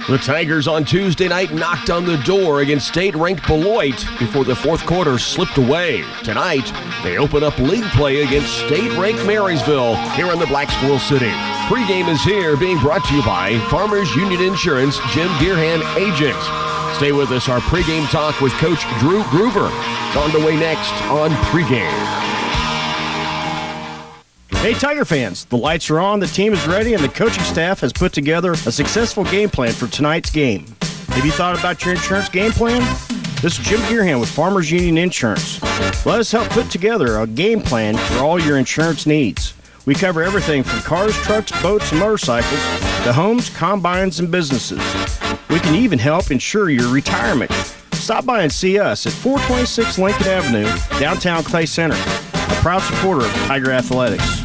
The Tigers on Tuesday night knocked on the door against state-ranked Beloit before the fourth quarter slipped away. Tonight, they open up league play against state-ranked Marysville here in the Black Squirrel City. Pre-game is here, being brought to you by Farmers Union Insurance, Jim Deerhand Agent. Stay with us, our pre-game talk with Coach Drew Groover. On the way next on Pre-game. Hey Tiger fans, the lights are on, the team is ready, and the coaching staff has put together a successful game plan for tonight's game. Have you thought about your insurance game plan? This is Jim Deerhand with Farmers Union Insurance. Let us help put together a game plan for all your insurance needs. We cover everything from cars, trucks, boats, and motorcycles to homes, combines, and businesses. We can even help insure your retirement. Stop by and see us at 426 Lincoln Avenue, downtown Clay Center. A proud supporter of Tiger Athletics.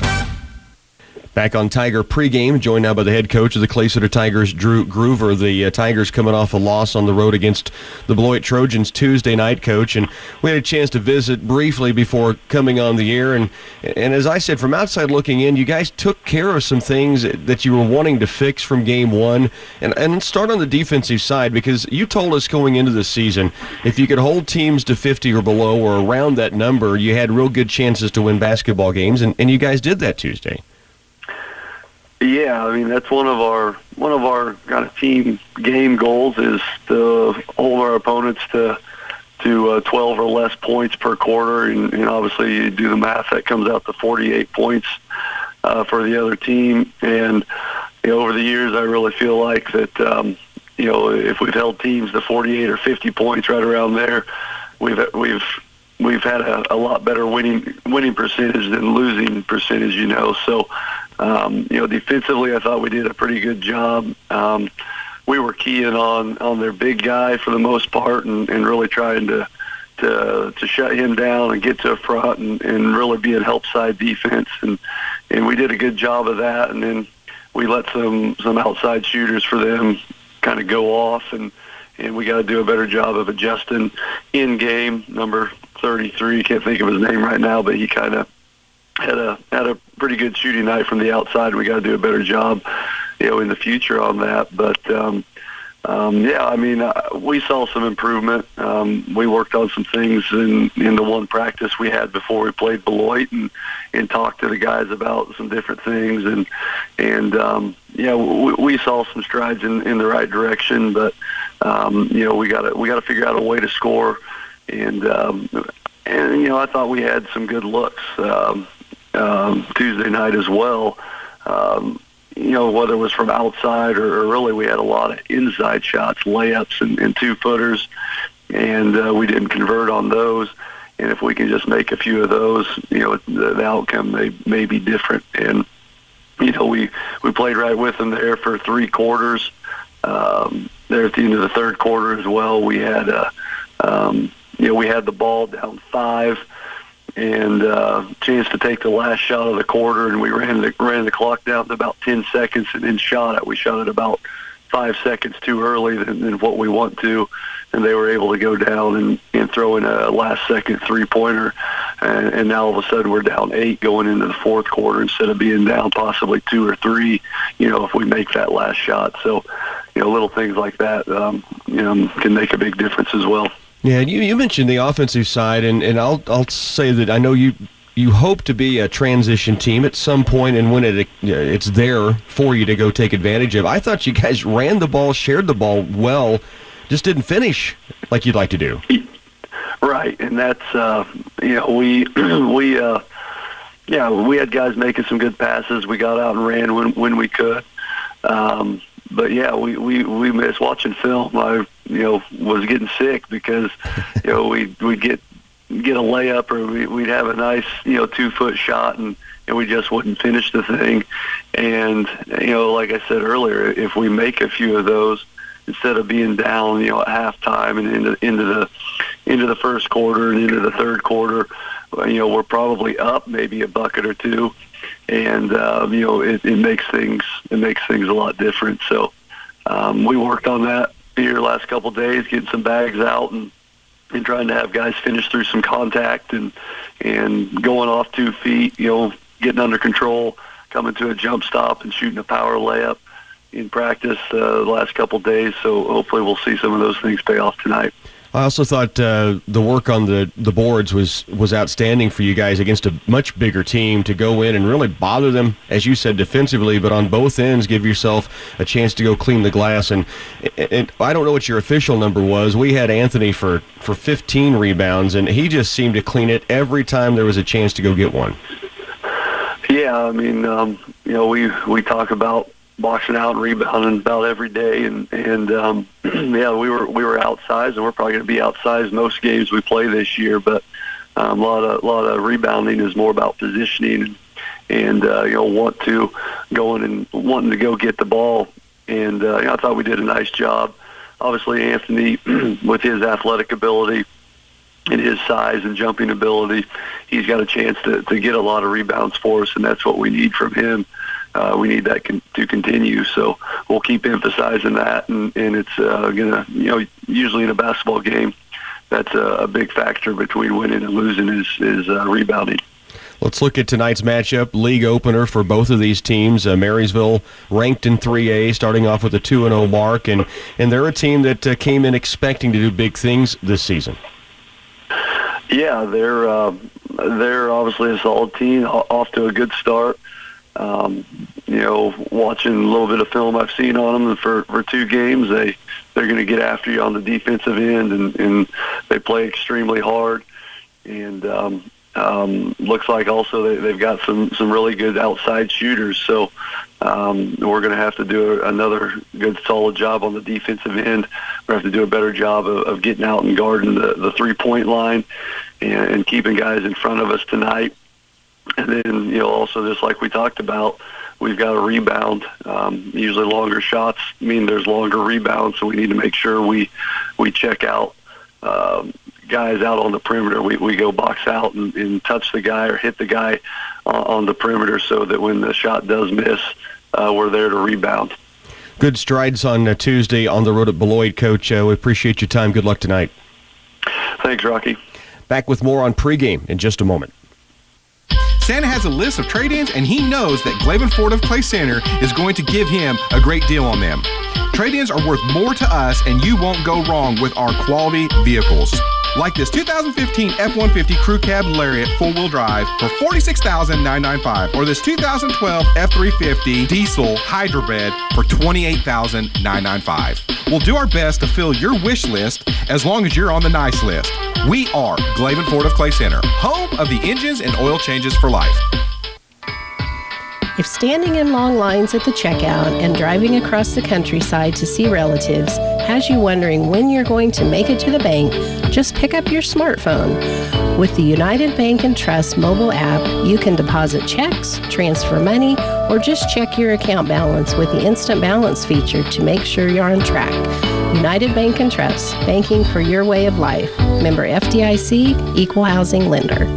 Back on Tiger pregame, joined now by the head coach of the Clay Center Tigers, Drew Groover. The Tigers coming off a loss on the road against the Beloit Trojans Tuesday night, Coach, and we had a chance to visit briefly before coming on the air. And as I said, from outside looking in, you guys took care of some things that you were wanting to fix from game one. And start on the defensive side, because you told us going into the season, if you could hold teams to 50 or below or around that number, you had real good chances to win basketball games, and you guys did that Tuesday. Yeah, I mean, that's one of our kind of team game goals is to hold our opponents to 12 or less points per quarter, and obviously you do the math, that comes out to 48 points for the other team. And over the years, I really feel like that if we've held teams to 48 or 50 points, right around there, we've had a lot better winning percentage than losing percentage. So. Defensively, I thought we did a pretty good job. We were keying on their big guy for the most part, and really trying to shut him down and get to the front and really be a help side defense. And we did a good job of that. And then we let some outside shooters for them kind of go off, and we got to do a better job of adjusting in game. Number 33, can't think of his name right now, but he kind of had a pretty good shooting night from the outside. We got to do a better job, in the future on that. But we saw some improvement. We worked on some things in the one practice we had before we played Beloit, and talked to the guys about some different things. We saw some strides in the right direction. But we got to figure out a way to score. And I thought we had some good looks Tuesday night as well. Whether it was from outside or really we had a lot of inside shots, layups and two-footers, and we didn't convert on those. And if we can just make a few of those, the outcome may be different. And, we played right with them there for 3 quarters. There at the end of the third quarter as well, we had we had the ball down 5 and chance to take the last shot of the quarter, and we ran the clock down to about 10 seconds and then shot it. We shot it about 5 seconds too early than what we want to, and they were able to go down and throw in a last-second three-pointer, and now all of a sudden we're down 8 going into the fourth quarter instead of being down possibly 2 or 3, if we make that last shot. So, little things like that, can make a big difference as well. Yeah, you mentioned the offensive side, and I'll say that I know you hope to be a transition team at some point, and when it's there for you to go take advantage of. I thought you guys ran the ball, shared the ball well, just didn't finish like you'd like to do. Right, and that's we had guys making some good passes. We got out and ran when we could. But yeah, we missed watching film. I was getting sick because we'd get a layup or we'd have a nice 2-foot shot and we just wouldn't finish the thing. And like I said earlier, if we make a few of those instead of being down at halftime and into the first quarter and into the third quarter, we're probably up maybe a bucket or two. And it makes things a lot different. So we worked on that here last couple of days, getting some bags out and trying to have guys finish through some contact and going off 2 feet, getting under control, coming to a jump stop and shooting a power layup. in practice the last couple days, so hopefully we'll see some of those things pay off tonight. I also thought the work on the boards was outstanding for you guys against a much bigger team to go in and really bother them, as you said, defensively, but on both ends give yourself a chance to go clean the glass. And I don't know what your official number was. We had Anthony for 15 rebounds, and he just seemed to clean it every time there was a chance to go get one. Yeah, I mean, we talk about boxing out and rebounding about every day, and yeah, we were outsized, and we're probably going to be outsized most games we play this year. But a lot of rebounding is more about positioning and wanting to go get the ball. And I thought we did a nice job. Obviously, Anthony, with his athletic ability and his size and jumping ability, he's got a chance to get a lot of rebounds for us, and that's what we need from him. We need that to continue, so we'll keep emphasizing that, and it's gonna, usually in a basketball game, that's a big factor between winning and losing is rebounding. Let's look at tonight's matchup, league opener for both of these teams. Marysville ranked in 3A, starting off with a 2-0 mark, and they're a team that came in expecting to do big things this season. Yeah, they're obviously a solid team, off to a good start. Watching a little bit of film I've seen on them for 2 games, they're going to get after you on the defensive end, and they play extremely hard. And looks like also they've got some really good outside shooters. So we're going to have to do another good solid job on the defensive end. We're going to have to do a better job of getting out and guarding the 3-point line and keeping guys in front of us tonight. And then, also just like we talked about, we've got to rebound. Usually longer shots mean there's longer rebounds, so we need to make sure we check out guys out on the perimeter. We go box out and touch the guy or hit the guy on the perimeter so that when the shot does miss, we're there to rebound. Good strides on Tuesday on the road at Beloit, Coach. We appreciate your time. Good luck tonight. Thanks, Rocky. Back with more on pregame in just a moment. Santa has a list of trade-ins, and he knows that Glaven Ford of Clay Center is going to give him a great deal on them. Trade-ins are worth more to us, and you won't go wrong with our quality vehicles. Like this 2015 F-150 Crew Cab Lariat 4-wheel drive for $46,995, or this 2012 F-350 Diesel Hydrobed for $28,995. We'll do our best to fill your wish list as long as you're on the nice list. We are Glaven Ford of Clay Center, home of the engines and oil changes for life. If standing in long lines at the checkout and driving across the countryside to see relatives has you wondering when you're going to make it to the bank, just pick up your smartphone. With the United Bank and Trust mobile app, you can deposit checks, transfer money, or just check your account balance with the Instant Balance feature to make sure you're on track. United Bank and Trust, banking for your way of life. Member FDIC, Equal Housing Lender.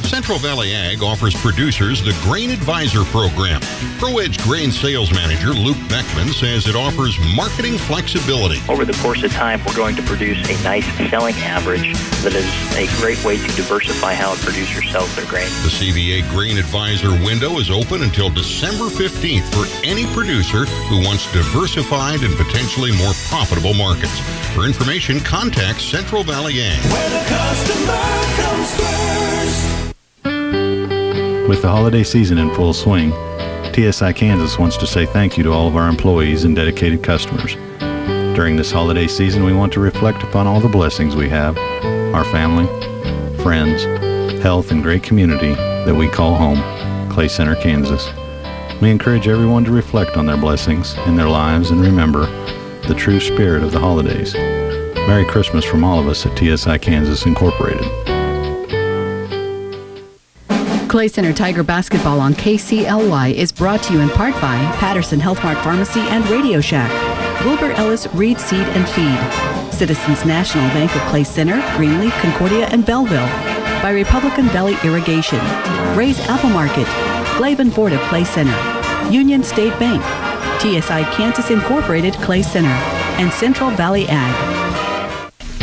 Central Valley Ag offers producers the Grain Advisor Program. ProEdge Grain Sales Manager Luke Beckman says it offers marketing flexibility. Over the course of time, we're going to produce a nice selling average that is a great way to diversify how a producer sells their grain. The CVA Grain Advisor window is open until December 15th for any producer who wants diversified and potentially more profitable markets. For information, contact Central Valley Ag. Where the customer comes first. With the holiday season in full swing, TSI Kansas wants to say thank you to all of our employees and dedicated customers. During this holiday season, we want to reflect upon all the blessings we have, our family, friends, health, and great community that we call home, Clay Center, Kansas. We encourage everyone to reflect on their blessings in their lives and remember the true spirit of the holidays. Merry Christmas from all of us at TSI Kansas Incorporated. Clay Center Tiger Basketball on KCLY is brought to you in part by Patterson Health Mart Pharmacy and Radio Shack, Wilbur Ellis Reed Seed and Feed, Citizens National Bank of Clay Center, Greenleaf, Concordia, and Belleville, by Republican Valley Irrigation, Ray's Apple Market, Glaven Ford of Clay Center, Union State Bank, TSI Kansas Incorporated Clay Center, and Central Valley Ag.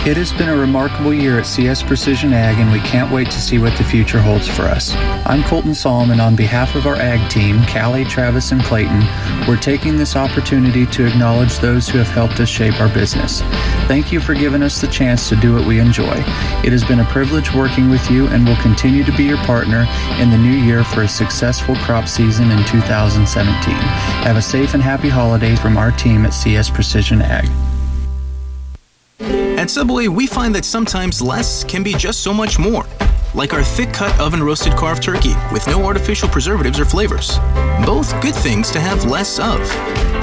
It has been a remarkable year at CS Precision Ag, and we can't wait to see what the future holds for us. I'm Colton Salm, and on behalf of our Ag team, Callie, Travis, and Clayton, we're taking this opportunity to acknowledge those who have helped us shape our business. Thank you for giving us the chance to do what we enjoy. It has been a privilege working with you, and we'll continue to be your partner in the new year for a successful crop season in 2017. Have a safe and happy holidays from our team at CS Precision Ag. At Subway, we find that sometimes less can be just so much more. Like our thick-cut oven-roasted carved turkey with no artificial preservatives or flavors. Both good things to have less of.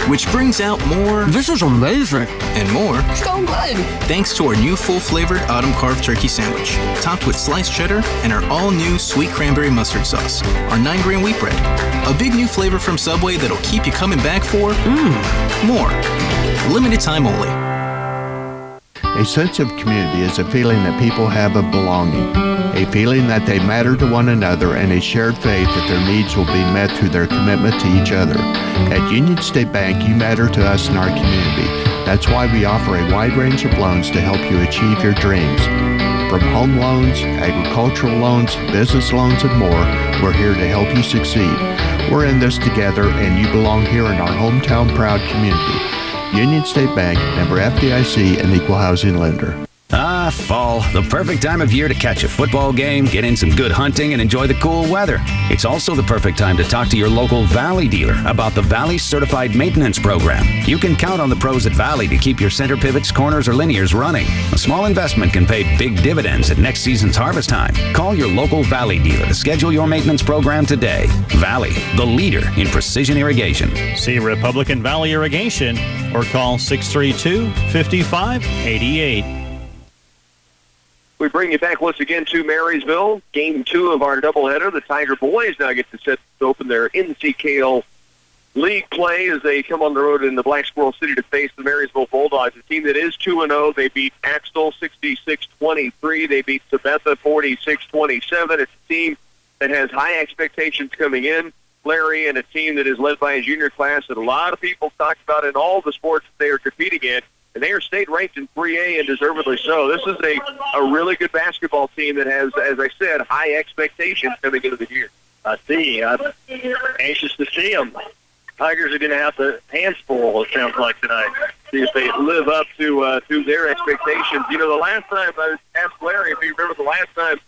Which brings out more... This is amazing. And more... So good. Thanks to our new full-flavored autumn carved turkey sandwich, topped with sliced cheddar and our all-new sweet cranberry mustard sauce, our 9-grain wheat bread. A big new flavor from Subway that'll keep you coming back for... more. Limited time only. A sense of community is a feeling that people have of belonging, a feeling that they matter to one another, and a shared faith that their needs will be met through their commitment to each other. At Union State Bank, you matter to us and our community. That's why we offer a wide range of loans to help you achieve your dreams. From home loans, agricultural loans, business loans, and more, we're here to help you succeed. We're in this together, and you belong here in our hometown proud community. Union State Bank, member FDIC, and equal housing lender. Ah, fall, the perfect time of year to catch a football game, get in some good hunting, and enjoy the cool weather. It's also the perfect time to talk to your local Valley dealer about the Valley Certified Maintenance Program. You can count on the pros at Valley to keep your center pivots, corners, or linears running. A small investment can pay big dividends at next season's harvest time. Call your local Valley dealer to schedule your maintenance program today. Valley, the leader in precision irrigation. See Republican Valley Irrigation or call 632-5588. We bring you back once again to Marysville. Game 2 of our doubleheader. The Tiger boys now get to set to open their NCKL League play as they come on the road in the Black Squirrel City to face the Marysville Bulldogs, a team that is 2-0. They beat Axtell 66-23. They beat Sabetha 46-27. It's a team that has high expectations coming in, Larry, and a team that is led by a junior class that a lot of people talk about in all the sports that they are competing in. And they are state-ranked in 3A, and deservedly so. This is a really good basketball team that has, as I said, high expectations coming into the year. I see. I'm anxious to see them. Tigers are going to have the hands full, it sounds like, tonight. See if they live up to their expectations. You know, the last time I asked Larry, if you remember the last time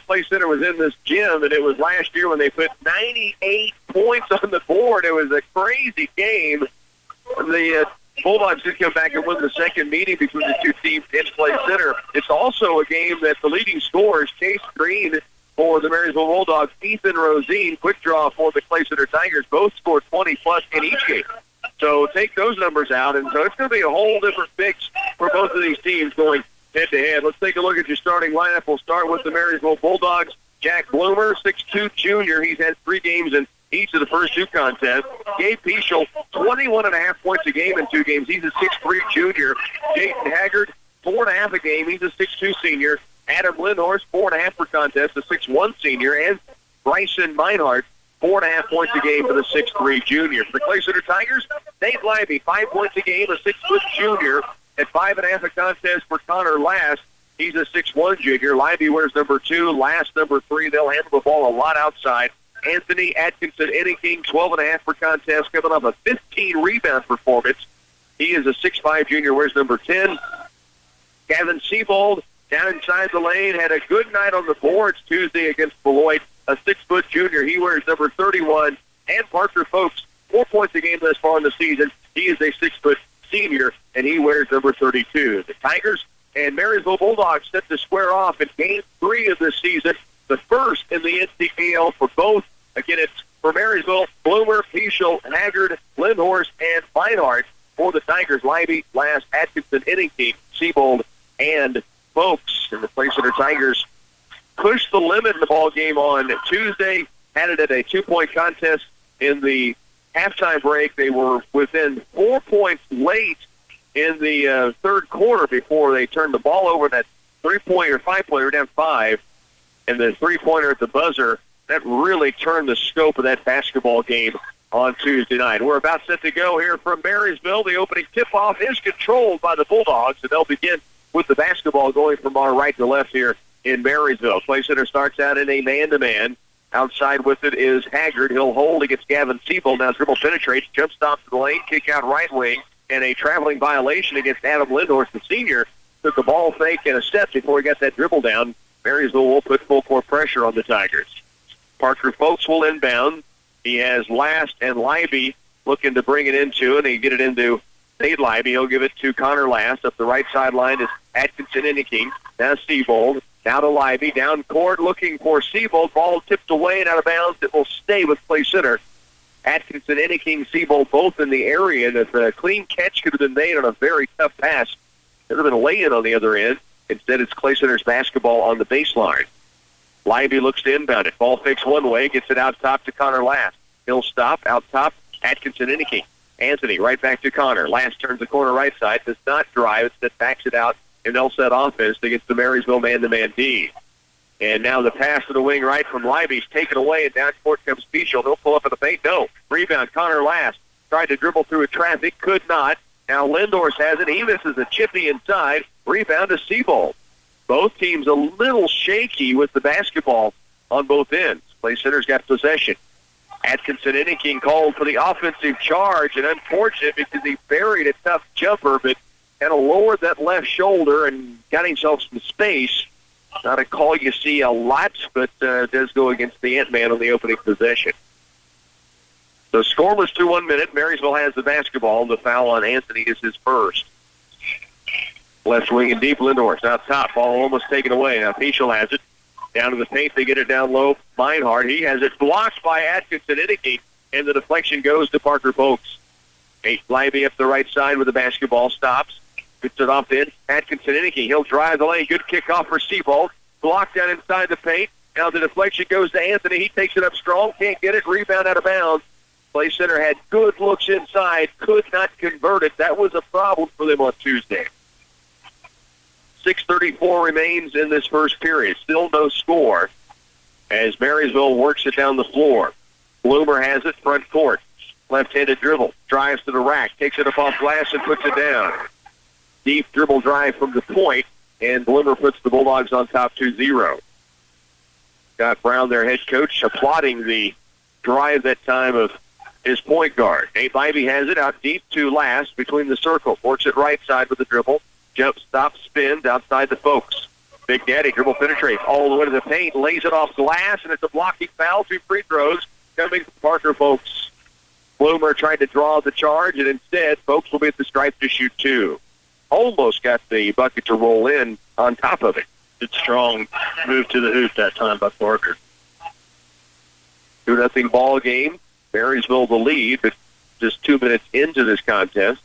Clay Center was in this gym, and it was last year when they put 98 points on the board. It was a crazy game. The Bulldogs did come back and win the second meeting between the two teams in Clay Center. It's also a game that the leading scorer is Chase Green for the Marysville Bulldogs. Ethan Rosine, quick draw for the Clay Center Tigers. Both scored 20-plus in each game. So take those numbers out, and so it's going to be a whole different mix for both of these teams going head-to-head. Let's take a look at your starting lineup. We'll start with the Marysville Bulldogs. Jack Bloomer, 6'2" junior. He's had 3 games in each of the first 2 contests. Gabe Peschel, 21.5 points a game in 2 games. He's a 6'3" junior. Jason Haggard, 4.5 a game. He's a 6'2" senior. Adam Lindhorst, 4.5 per contest, a 6'1" senior. And Bryson Meinhardt, 4.5 points a game for the 6'3" junior. For the Clay Center Tigers, Nate Libby, 5 points a game, a 6-foot junior. At 5.5 a contest for Connor Last. He's a 6'1" junior. Libby wears number 2, Last number 3. They'll handle the ball a lot outside. Anthony Atkinson, Inning, 12.5 per contest, coming off a 15-rebound performance. He is a 6'5" junior, wears number 10. Gavin Seabold, down inside the lane, had a good night on the boards Tuesday against Beloit, a 6-foot junior. He wears number 31. And Parker Folks, 4 points a game thus far in the season. He is a 6-foot senior, and he wears number 32. The Tigers and Marysville Bulldogs set to square off in Game 3 of this season, the first in the NCKL for both. Again, it's for Marysville, Bloomer, Peschel, Haggard, Lindhorst, and Meinhardt. For the Tigers, Libby, Last, Atkinson, Innington, Seabold, and Folks. And the Clay Center Tigers pushed the limit in the ball game on Tuesday, had it at a 2-point contest in the halftime break. They were within 4 points late in the third quarter before they turned the ball over. That 3-pointer, 5-pointer, down 5, and the 3-pointer at the buzzer, that really turned the scope of that basketball game on Tuesday night. We're about set to go here from Marysville. The opening tip-off is controlled by the Bulldogs, and they'll begin with the basketball going from our right to left here in Marysville. Clay Center starts out in a man-to-man. Outside with it is Haggard. He'll hold against Gavin Siebold. Now dribble penetrates, jump stops to the lane, kick out right wing, and a traveling violation against Adam Lindhorst, the senior. Took a ball fake and a step before he got that dribble down. Marysville will put full court pressure on the Tigers. Parker Folks will inbound. He has Last and Libby looking to bring it into, and he get it into Nate Libby. He'll give it to Connor Last. Up the right sideline is Atkinson Inniking. Now Siebold. Now to Libby. Down court looking for Siebold. Ball tipped away and out of bounds. It will stay with Clay Center. Atkinson, Inniking, Siebold both in the area. And if a clean catch could have been made on a very tough pass, there would have been a lay-in on the other end. Instead, it's Clay Center's basketball on the baseline. Libby looks to inbound it. Ball fakes one way, gets it out top to Connor Last. He'll stop. Out top, Atkinson Inniking. Anthony right back to Connor. Last turns the corner right side. Does not drive. Instead backs it out in L-set offense against the Marysville man-to-man D. And now the pass to the wing right from Libby's taken away, and down court comes Fischel. He'll pull up in the paint. No. Rebound, Connor Last. Tried to dribble through a traffic. Could not. Now Lindhorst has it. He misses a chippy inside. Rebound to Siebold. Both teams a little shaky with the basketball on both ends. Clay Center's got possession. Atkinson Inniking called for the offensive charge, and unfortunate because he buried a tough jumper, but kind of lowered that left shoulder and got himself some space. Not a call you see a lot, but does go against the Ant-Man on the opening possession. So scoreless through 1 minute. Marysville has the basketball. The foul on Anthony is his first. Left wing and deep, Lindhorst out top. Ball almost taken away. Now Fischel has it. Down to the paint, they get it down low. Meinhardt, he has it blocked by Atkinson Inniking, and the deflection goes to Parker Folks. Nate Libby up the right side with the basketball, stops. Gets it off in. Atkinson Inniking, he'll drive the lane. Good kickoff for Siebold. Blocked down inside the paint. Now the deflection goes to Anthony. He takes it up strong, can't get it. Rebound out of bounds. Clay Center had good looks inside, could not convert it. That was a problem for them on Tuesday. 6:34 remains in this first period. Still no score as Marysville works it down the floor. Bloomer has it front court. Left-handed dribble. Drives to the rack. Takes it up off glass and puts it down. Deep dribble drive from the point, and Bloomer puts the Bulldogs on top 2-0. Scott Brown, their head coach, applauding the drive that time of his point guard. Nate Libby has it out deep to Last between the circle. Works it right side with the dribble. Jump, stop, spins outside the Folks. Big Daddy dribble penetrates all the way to the paint, lays it off glass, and it's a blocking foul. 2 free throws coming from Parker Folks. Bloomer tried to draw the charge, and instead, Folks will be at the stripe to shoot 2. Almost got the bucket to roll in on top of it. Good strong move to the hoop that time by Parker. 2-0 ball game. Marysville the lead, but just 2 minutes into this contest.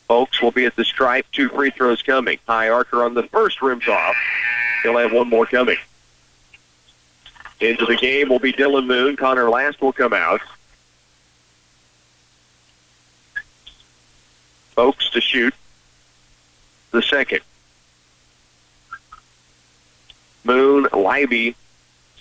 Folks will be at the stripe. 2 free throws coming. High archer on the first, rims off. He'll have 1 more coming. Into the game will be Dylan Moon. Connor Last will come out. Folks to shoot the second. Moon, Libby,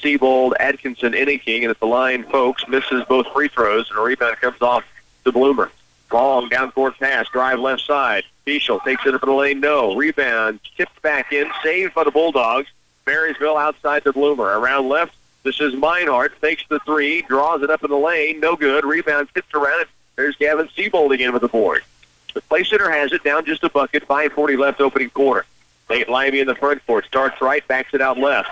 Siebold, Atkinson, Inniking, and at the line, Folks misses both free throws, and a rebound comes off to Bloomer. Long down court pass, drive left side. Fischel takes it up in the lane, no. Rebound, tipped back in, saved by the Bulldogs. Marysville outside the Bloomer. Around left, this is Meinhardt, fakes the 3, draws it up in the lane, no good. Rebound tipped around it. There's Gavin Siebold again with the board. The Clay Center has it down just a bucket, 5:40 left opening quarter. Nate Libby in the front court, starts right, backs it out left.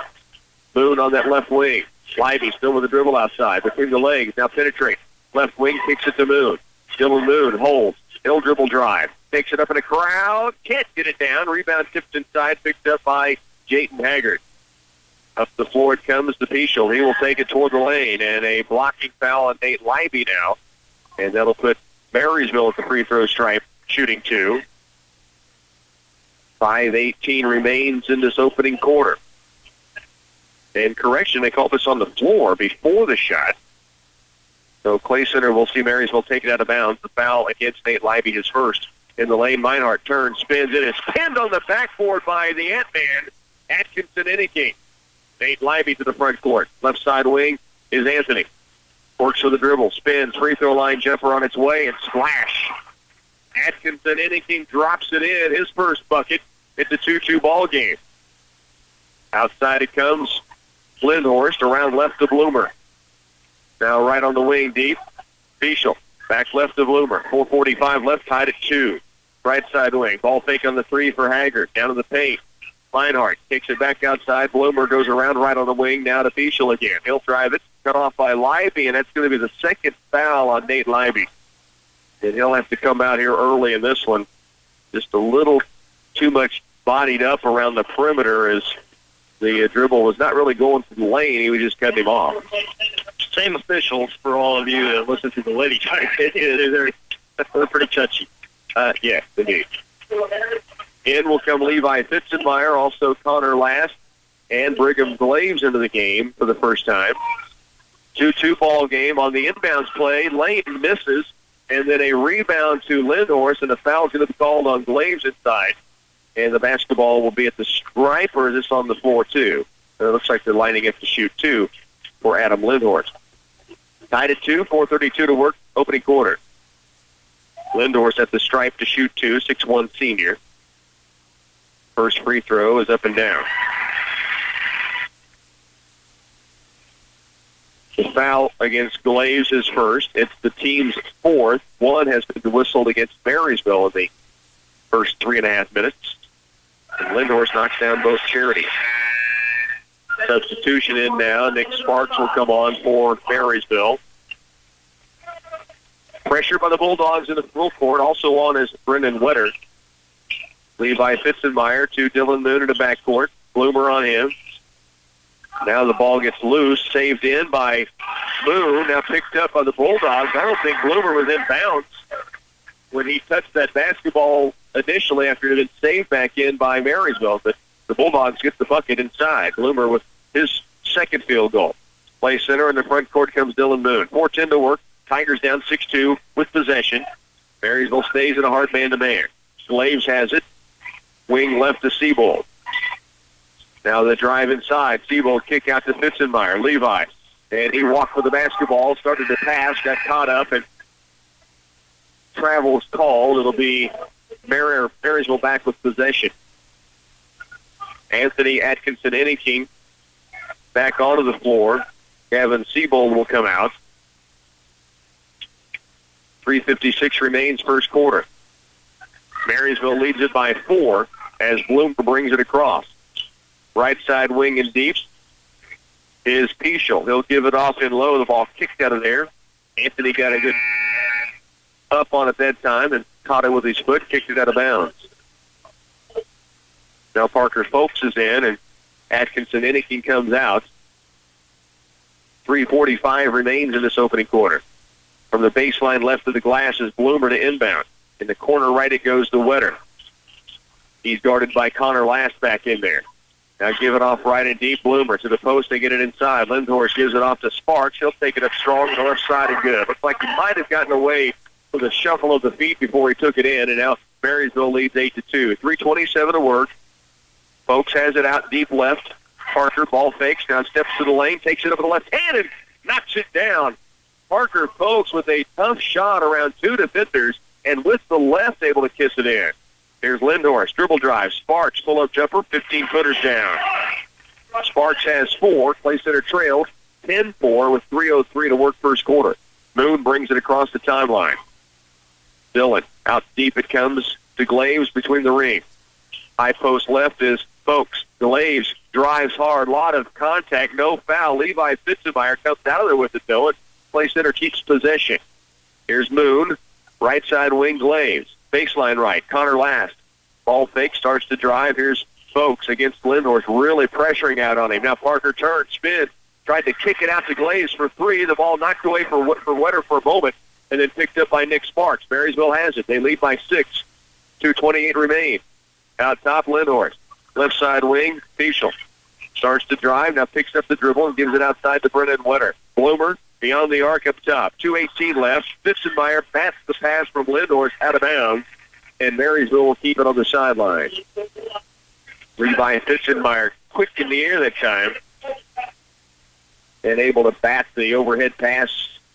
Moon on that left wing. Libby still with the dribble outside, between the legs, now penetrates. Left wing kicks it to Moon. Dylan Moon holds. He'll dribble drive. Takes it up in a crowd. Can't get it down. Rebound tipped inside. Picked up by Jayton Haggard. Up the floor it comes to Fischel. He will take it toward the lane. And a blocking foul on Nate Libby now. And that'll put Marysville at the free throw stripe, shooting 2. 5:18 remains in this opening quarter. And correction, they called this on the floor before the shot. So Clay Center will see Marysville take it out of bounds. The foul against Nate Libby, his first. In the lane, Meinhardt turns, spins, and is pinned on the backboard by the Ant-Man, Atkinson Inniking. Nate Libby to the front court. Left side wing is Anthony. Works for the dribble, spins, free throw line jumper on its way, and splash. Atkinson Inniking drops it in, his first bucket. It's a 2-2 ball game. Outside it comes Lindhorst around left to Bloomer. Now right on the wing deep. Fischel back left to Bloomer. 4:45 left, tied at 2. Right side wing. Ball fake on the 3 for Haggard. Down to the paint. Leinart kicks it back outside. Bloomer goes around right on the wing. Now to Fischel again. He'll drive it. Cut off by Leiby, and that's going to be the second foul on Nate Leiby. And he'll have to come out here early in this one. Just a little too much bodied up around the perimeter as the dribble was not really going to the lane. He was just cutting him off. Same officials for all of you that listen to the lady type. They're pretty touchy. Yeah, indeed. In will come Levi Fitzenmeyer, also Connor Last, and Brigham Glaves into the game for the first time. 2-2 ball game. On the inbounds play, Layton misses, and then a rebound to Lindhorst, and a foul is going to be called on Glaves inside. And the basketball will be at the stripe, or is this on the floor too? It looks like they're lining up to shoot 2 for Adam Lindhorst. Tied at 2, 4:32 to work, opening quarter. Lindhorst at the stripe to shoot 2, 6'1" senior. First free throw is up and down. The foul against Glaves is first. It's the team's 4th. One has been whistled against Marysville in the first 3.5 minutes. And Lindhorst knocks down both charities. Substitution in now. Nick Sparks will come on for Marysville. Pressure by the Bulldogs in the full court. Also on is Brendan Wetter. Levi Fitzenmeyer to Dylan Moon in the backcourt. Bloomer on him. Now the ball gets loose. Saved in by Moon. Now picked up by the Bulldogs. I don't think Bloomer was in bounds when he touched that basketball initially after it had been saved back in by Marysville. But the Bulldogs get the bucket inside. Bloomer with his second field goal. Play center in the front court comes Dylan Moon. 4:10 to work. Tigers down 6-2 with possession. Marysville stays in a hard man-to-man. Glaves has it. Wing left to Siebold. Now the drive inside. Siebold kick out to Fitzenmeyer. Levi. And he walked for the basketball. Started to pass. Got caught up. And travel is called. It'll be Marysville back with possession. Anthony Atkinson-Enneking back onto the floor. Gavin Siebold will come out. 3:56 remains first quarter. Marysville leads it by 4 as Bloomer brings it across. Right side wing and deep is Pichel. He'll give it off in low. The ball kicked out of there. Anthony got a good up on it that time and caught it with his foot, kicked it out of bounds. Now Parker Folks is in and Atkinson-Enneking comes out. 3:45 remains in this opening quarter. From the baseline left of the glass is Bloomer to inbound. In the corner right it goes to Wetter. He's guarded by Connor Last back in there. Now give it off right and deep. Bloomer to the post. They get it inside. Lindhorst gives it off to Sparks. He'll take it up strong on the left side and good. Looks like he might have gotten away with a shuffle of the feet before he took it in. And now Marysville leads 8-2. 3:27 to work. Folks has it out deep left. Parker ball fakes. Now steps to the lane. Takes it up with the left hand and knocks it down. Parker Folks with a tough shot around 2 defenders. And with the left, able to kiss it in. Here's Lindhorst, dribble drive. Sparks, pull-up jumper, 15-footers down. Sparks has 4. Clay Center trails 10-4 with 3:03 to work first quarter. Moon brings it across the timeline. Dillon, out deep it comes to Glaves between the ring. High post left is Folks. Glaves drives hard, lot of contact, no foul. Levi Fitzenmeyer comes out of there with it, though, and Clay Center keeps possession. Here's Moon. Right side wing, Glaves. Baseline right, Connor Last. Ball fake, starts to drive. Here's Folks against Lindhorst, really pressuring out on him. Now Parker turns, spins, tried to kick it out to Glaves for 3. The ball knocked away for Wetter for a moment, and then picked up by Nick Sparks. Marysville has it. They lead by 6. 2:28 remain. Out top, Lindhorst. Left side wing, Fischel. Starts to drive, now picks up the dribble and gives it outside to Brennan Wetter. Bloomer beyond the arc up top. 2:18 left. Fitzenmeyer bats the pass from Lindhorst out of bounds, and Marysville will keep it on the sideline. Levi Fitzenmeyer quick in the air that time, and able to bat the overhead pass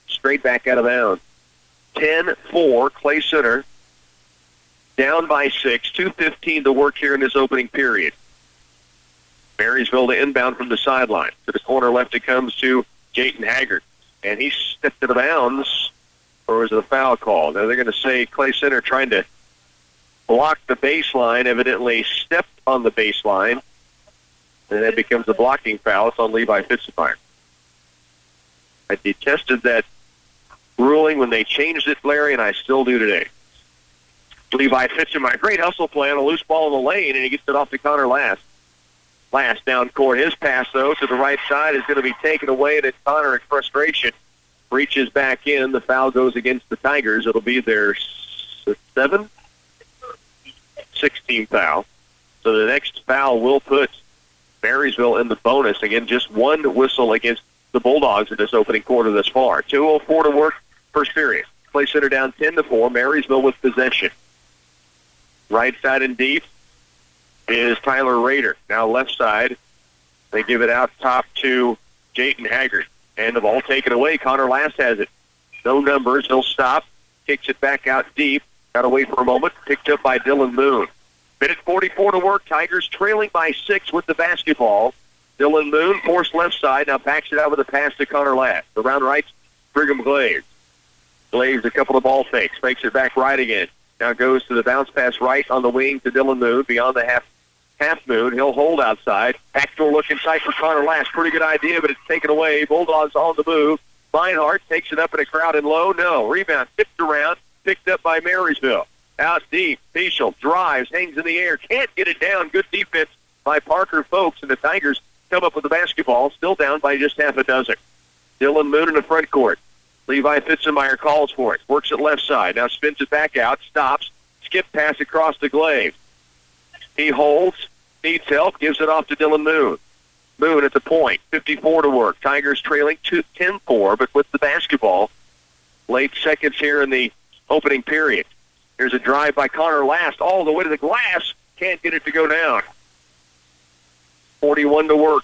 straight back out of bounds. 10-4, Clay Center. down by 6, 2:15 to work here in this opening period. Marysville to inbound from the sideline. To the corner left it comes to Jayton Haggard. And he stepped out of bounds, or was it a foul call? Now they're going to say Clay Center trying to block the baseline, evidently stepped on the baseline. And that becomes a blocking foul. It's on Levi Fitzenmeyer. I detested that ruling when they changed it, Larry, and I still do today. Levi Fitzenmeyer, great hustle play on a loose ball in the lane, and he gets it off to Connor Last. Last down court. His pass, though, to the right side is going to be taken away, and it's Connor in frustration. Reaches back in. The foul goes against the Tigers. It'll be their 16th foul. So the next foul will put Marysville in the bonus. Again, just one whistle against the Bulldogs in this opening quarter thus far. 2:04 to work, first period. Clay Center down 10-4. Marysville with possession. Right side and deep is Tyler Rader. Now left side, they give it out top to Jayton Haggard. And the ball taken away. Connor Last has it. No numbers. He'll stop. Kicks it back out deep. Got away for a moment. Picked up by Dylan Moon. Minute 44 to work. Tigers trailing by 6 with the basketball. Dylan Moon forced left side. Now backs it out with a pass to Connor Last. Around right, Brigham Glaze. Glaze a couple of ball fakes. Makes it back right again. Now goes to the bounce pass right on the wing to Dylan Moon. Beyond the half moon. He'll hold outside. Backdoor look inside for Connor Last. Pretty good idea, but it's taken away. Bulldogs on the move. Meinhardt takes it up in a crowd and low. No. Rebound. Tipped around. Picked up by Marysville. Out deep. Fischel drives. Hangs in the air. Can't get it down. Good defense by Parker Folks. And the Tigers come up with the basketball. Still down by just half a dozen. Dylan Moon in the front court. Levi Fitzenmeyer calls for it. Works it left side. Now spins it back out. Stops. Skip pass across the Glaze. He holds, needs help, gives it off to Dylan Moon. Moon at the point, 54 to work. Tigers trailing 10-4, but with the basketball. Late seconds here in the opening period. Here's a drive by Connor Last all the way to the glass. Can't get it to go down. 41 to work.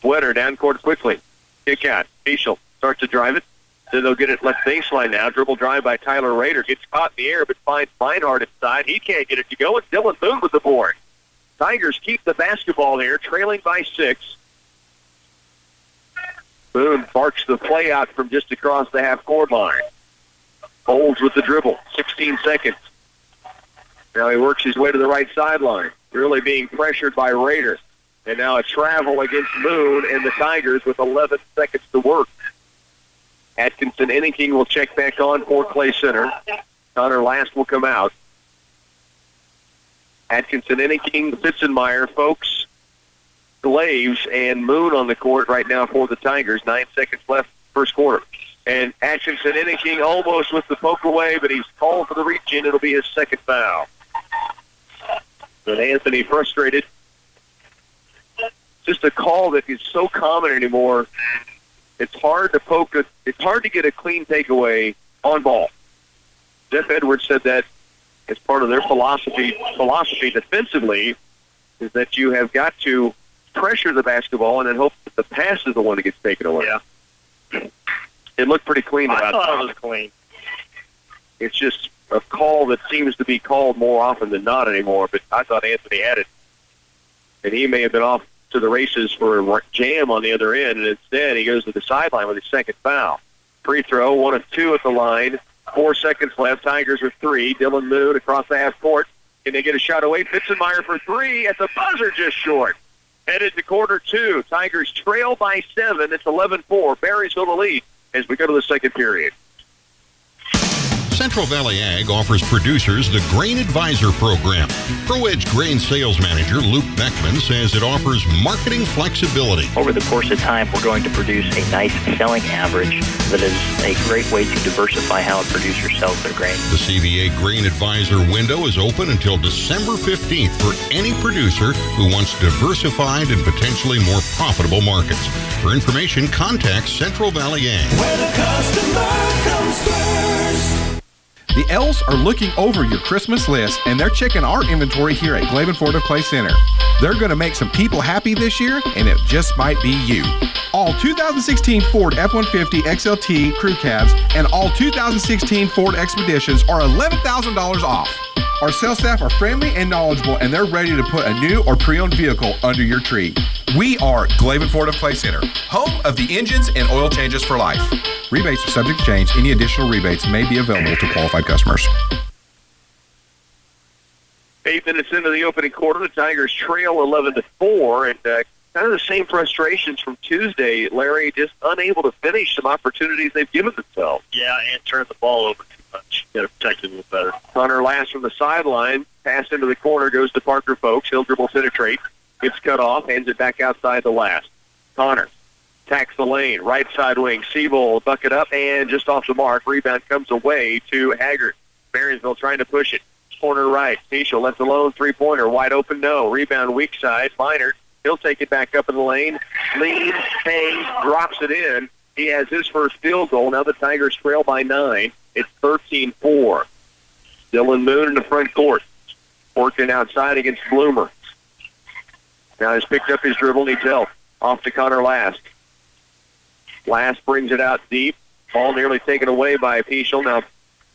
Wetter down court quickly. Kick out. Fischel starts to drive it. Then they'll get it left baseline now. Dribble drive by Tyler Rader. Gets caught in the air, but finds Meinhardt inside. He can't get it to go. It's Dylan Moon with the board. Tigers keep the basketball here, trailing by 6. Moon barks the play out from just across the half-court line. Holds with the dribble. 16 seconds. Now he works his way to the right sideline. Really being pressured by Rader. And now a travel against Moon and the Tigers with 11 seconds to work. Atkinson Enneking will check back on for Clay Center. Connor Last will come out. Atkinson Enneking, Fitzenmeyer, Folks, Glaves, and Moon on the court right now for the Tigers. 9 seconds left, first quarter. And Atkinson Enneking almost with the poke away, but he's called for the reach-in. It'll be his second foul. But Anthony frustrated. Just a call that is so common anymore. It's hard to it's hard to get a clean takeaway on ball. Jeff Edwards said that as part of their philosophy defensively is that you have got to pressure the basketball and then hope that the pass is the one that gets taken away. Yeah. It looked pretty clean I about thought that. it was clean. It's just a call that seems to be called more often than not anymore, but I thought Anthony had it. And he may have been off to the races for a jam on the other end, and instead he goes to the sideline with his second foul. Free throw, 1 of 2 at the line. 4 seconds left. Tigers with 3. Dylan Moon across the half court. Can they get a shot away? Fitzenmeyer for 3 at the buzzer, just short. Headed to quarter 2. Tigers trail by 7. It's 11-4. Marysville the lead as we go to the second period. Central Valley Ag offers producers the Grain Advisor Program. ProEdge Grain Sales Manager Luke Beckman says it offers marketing flexibility. Over the course of time, we're going to produce a nice selling average that is a great way to diversify how a producer sells their grain. The CVA Grain Advisor window is open until December 15th for any producer who wants diversified and potentially more profitable markets. For information, contact Central Valley Ag. Where the customer comes first. The L's are looking over your Christmas list, and they're checking our inventory here at Glaven Ford of Clay Center. They're going to make some people happy this year, and it just might be you. All 2016 Ford F-150 XLT crew cabs and all 2016 Ford Expeditions are $11,000 off. Our sales staff are friendly and knowledgeable, and they're ready to put a new or pre-owned vehicle under your tree. We are Glavin Ford of Clay Center, home of the engines and oil changes for life. Rebates are subject to change. Any additional rebates may be available to qualified customers. 8 minutes into the opening quarter, the Tigers trail 11-4, and kind of the same frustrations from Tuesday. Larry, just unable to finish some opportunities they've given themselves. Yeah, and turn the ball over too much. Got to protect it a little better. Connor last from the sideline, pass into the corner, goes to Parker Folks. He'll dribble penetrate, gets cut off, hands it back outside the last. Connor attacks the lane, right side wing. Siebold bucket up, and just off the mark. Rebound comes away to Haggard. Marysville trying to push it. Corner right. Fischel left alone. Three-pointer. Wide open. No. Rebound weak side. Minor. He'll take it back up in the lane. Leans, hangs, drops it in. He has his first field goal. Now the Tigers trail by 9. It's 13-4. Dylan Moon in the front court. Working outside against Bloomer. Now he's picked up his dribble. Needs help. Off to Connor Last. Last brings it out deep. Ball nearly taken away by Fischel. Now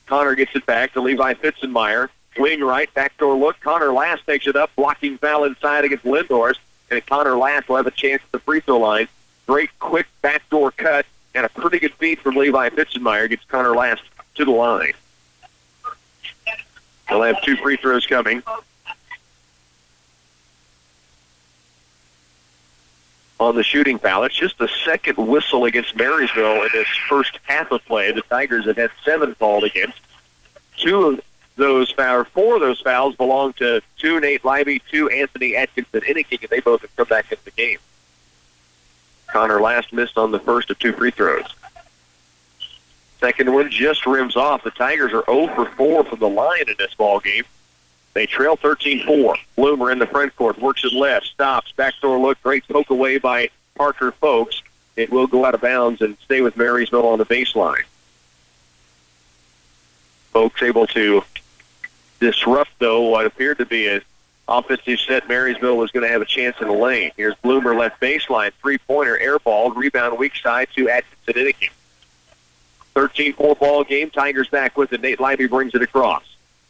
Connor gets it back to Levi Fitzenmeyer. Wing right, backdoor look. Connor Last takes it up, blocking foul inside against Lindhorst. And Connor Last will have a chance at the free throw line. Great quick backdoor cut and a pretty good feed from Levi Fitzenmeyer gets Connor Last to the line. They'll have 2 free throws coming. On the shooting foul, it's just the second whistle against Marysville in this first half of play. The Tigers have had 7 called against. 4 of those fouls belong to 2 Nate Libby, 2 Anthony Atkinson Inniking, and they both have come back into the game. Connor Last missed on the first of 2 free throws. Second one just rims off. The Tigers are 0 for 4 from the line in this ball game. They trail 13-4. Bloomer in the front court, works it left, stops, backdoor look, great poke away by Parker Folks. It will go out of bounds and stay with Marysville on the baseline. Folks able to disrupt, though, what appeared to be an offensive set. Marysville was going to have a chance in the lane. Here's Bloomer left baseline, three-pointer, airball, rebound weak side to Atkinson Inniking. 13-4 ball game. Tigers back with it. Nate Libby brings it across.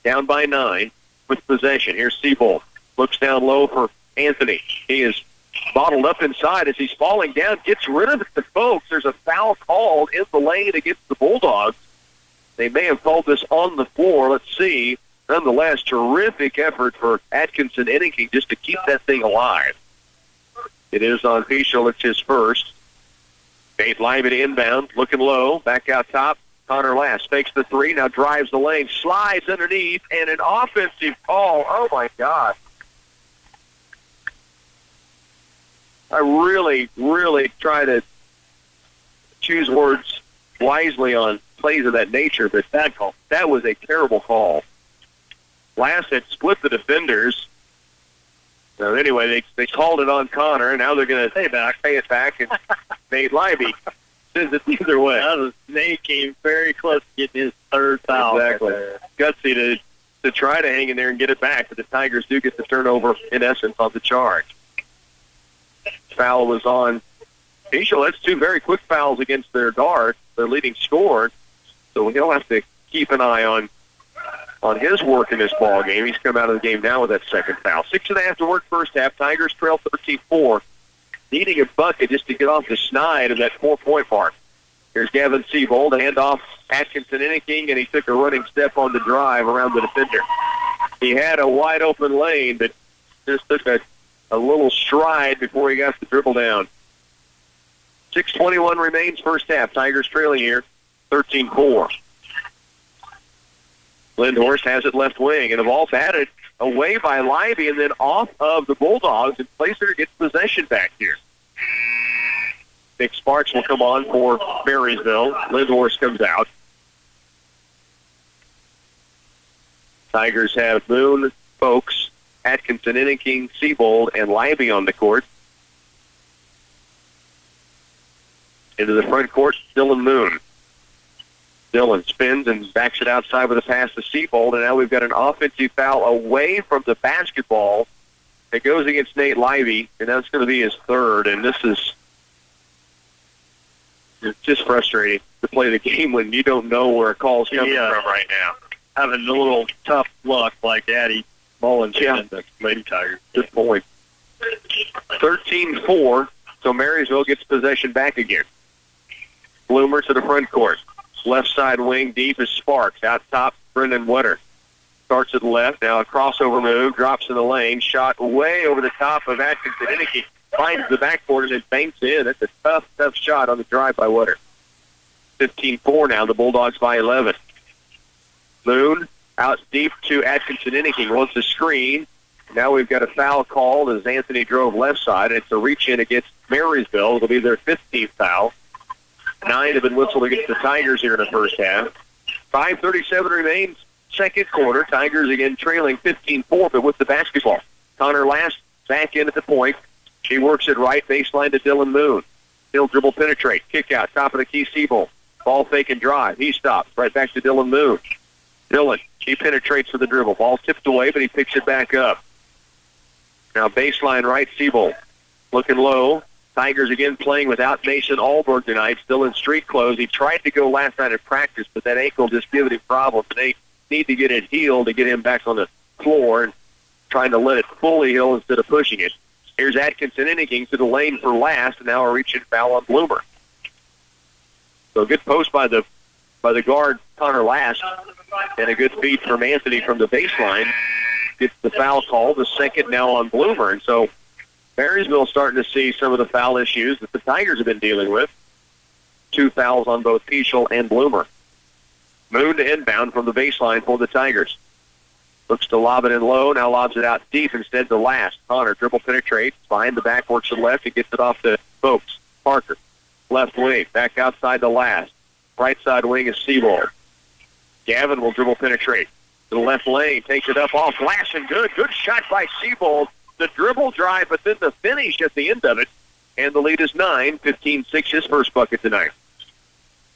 Down by 9 with possession. Here's Siebold. Looks down low for Anthony. He is bottled up inside as he's falling down. Gets rid of it to Folks. There's a foul called in the lane against the Bulldogs. They may have called this on the floor. Let's see. Nonetheless, terrific effort for Atkinson Inniking just to keep that thing alive. It is on Fischel. It's his first. Nate Libby inbound, looking low, back out top. Connor Last fakes the 3, now drives the lane, slides underneath, and an offensive call. Oh, my God. I really, really try to choose words wisely on plays of that nature, but that was a terrible call. Last had split the defenders. So anyway, they called it on Connor, and now they're going to pay it back, and Nate Libby says it either way. Nate came very close to getting his 3rd foul. Exactly. Gutsy to try to hang in there and get it back, but the Tigers do get the turnover, in essence, on the charge. Foul was on Fischel. That's 2 very quick fouls against their guard, their leading scorer. So he'll have to keep an eye on his work in this ball game. He's come out of the game now with that second foul. 6.5 to work first half. Tigers trail 13-4. Needing a bucket just to get off the snide of that 4-point mark. Here's Gavin Siebold, handoff Atkinson Inniking, and he took a running step on the drive around the defender. He had a wide open lane, but just took a little stride before he got the dribble down. 6:21 remains first half. Tigers trailing here 13-4. Lindhorst has it left wing, and the ball batted away by Libby and then off of the Bulldogs, and Placer gets possession back here. Nick Sparks will come on for Marysville. Lindhorst comes out. Tigers have Moon, Folks, Atkinson, Inniking, Siebold, and Libby on the court. Into the front court, Dylan Moon. Dylan spins and backs it outside with a pass to Siebold, and now we've got an offensive foul away from the basketball. It goes against Nate Libby, and that's going to be his 3rd, and this is just frustrating to play the game when you don't know where a call's coming from right now. having a little tough luck like Addie Mullins and the Lady Tigers. Good point. 13-4, so Marysville gets possession back again. Bloomer to the front court. Left side wing deep is Sparks. Out top, Brendan Wetter. Starts at the left. Now a crossover move. Drops in the lane. Shot way over the top of Atkinson. Inicky finds the backboard and it banks in. That's a tough, tough shot on the drive by Wetter. 15-4 now. The Bulldogs by 11. Moon out deep to Atkinson. Inicky wants a screen. Now we've got a foul called as Anthony drove left side. It's a reach-in against Marysville. It'll be their 15th foul. 9 have been whistled against the Tigers here in the first half. 5:37 remains, second quarter. Tigers again trailing 15-4, but with the basketball. Connor Last back in at the point. She works it right, baseline to Dylan Moon. He'll dribble penetrate, kick out, top of the key, Siebel. Ball fake and drive. He stops, right back to Dylan Moon. Dylan, he penetrates for the dribble. Ball tipped away, but he picks it back up. Now baseline right, Siebel. Looking low. Tigers again playing without Mason Alberg tonight, still in street clothes. He tried to go last night at practice, but that ankle just giving him problems. And they need to get it healed to get him back on the floor and trying to let it fully heal instead of pushing it. Here's Atkinson Inniking to the lane for Last, and now a reaching foul on Bloomer. So good post by the guard, Connor Last, and a good feed from Anthony from the baseline. Gets the foul call, the second now on Bloomer. And so Marysville starting to see some of the foul issues that the Tigers have been dealing with. 2 fouls on both Peschel and Bloomer. Moon to inbound from the baseline for the Tigers. Looks to lob it in low, now lobs it out deep instead to Last. Connor dribble penetrates, behind the back, works to the left, and gets it off to Folks. Parker, left wing, back outside to Last. Right side wing is Seabold. Gavin will dribble penetrate. To the left lane, takes it up off glass and good. Good shot by Seabold. The dribble drive, but then the finish at the end of it. And the lead is 9, 15-6, his first bucket tonight.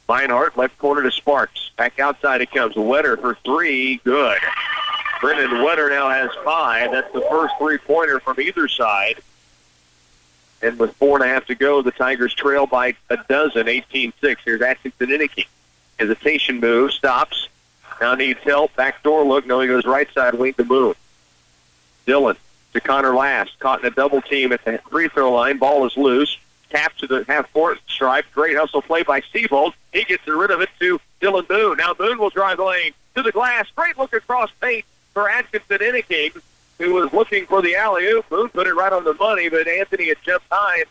Meinhardt, left corner to Sparks. Back outside it comes. Wetter for 3, good. Brendan Wetter now has 5. That's the first three-pointer from either side. And with 4.5 to go, the Tigers trail by a dozen, 18-6. Here's Atkinson Inicky. Hesitation move, stops. Now needs help. Backdoor look. No, he goes right side wing to Moon. Dylan to Connor Last. Caught in a double team at the free throw line. Ball is loose. Tap to the half-court stripe. Great hustle play by Seabold. He gets rid of it to Dylan Moon. Now Moon will drive the lane to the glass. Great look across paint for Atkinson Inicky, who was looking for the alley-oop. Moon put it right on the money, but Anthony had jumped high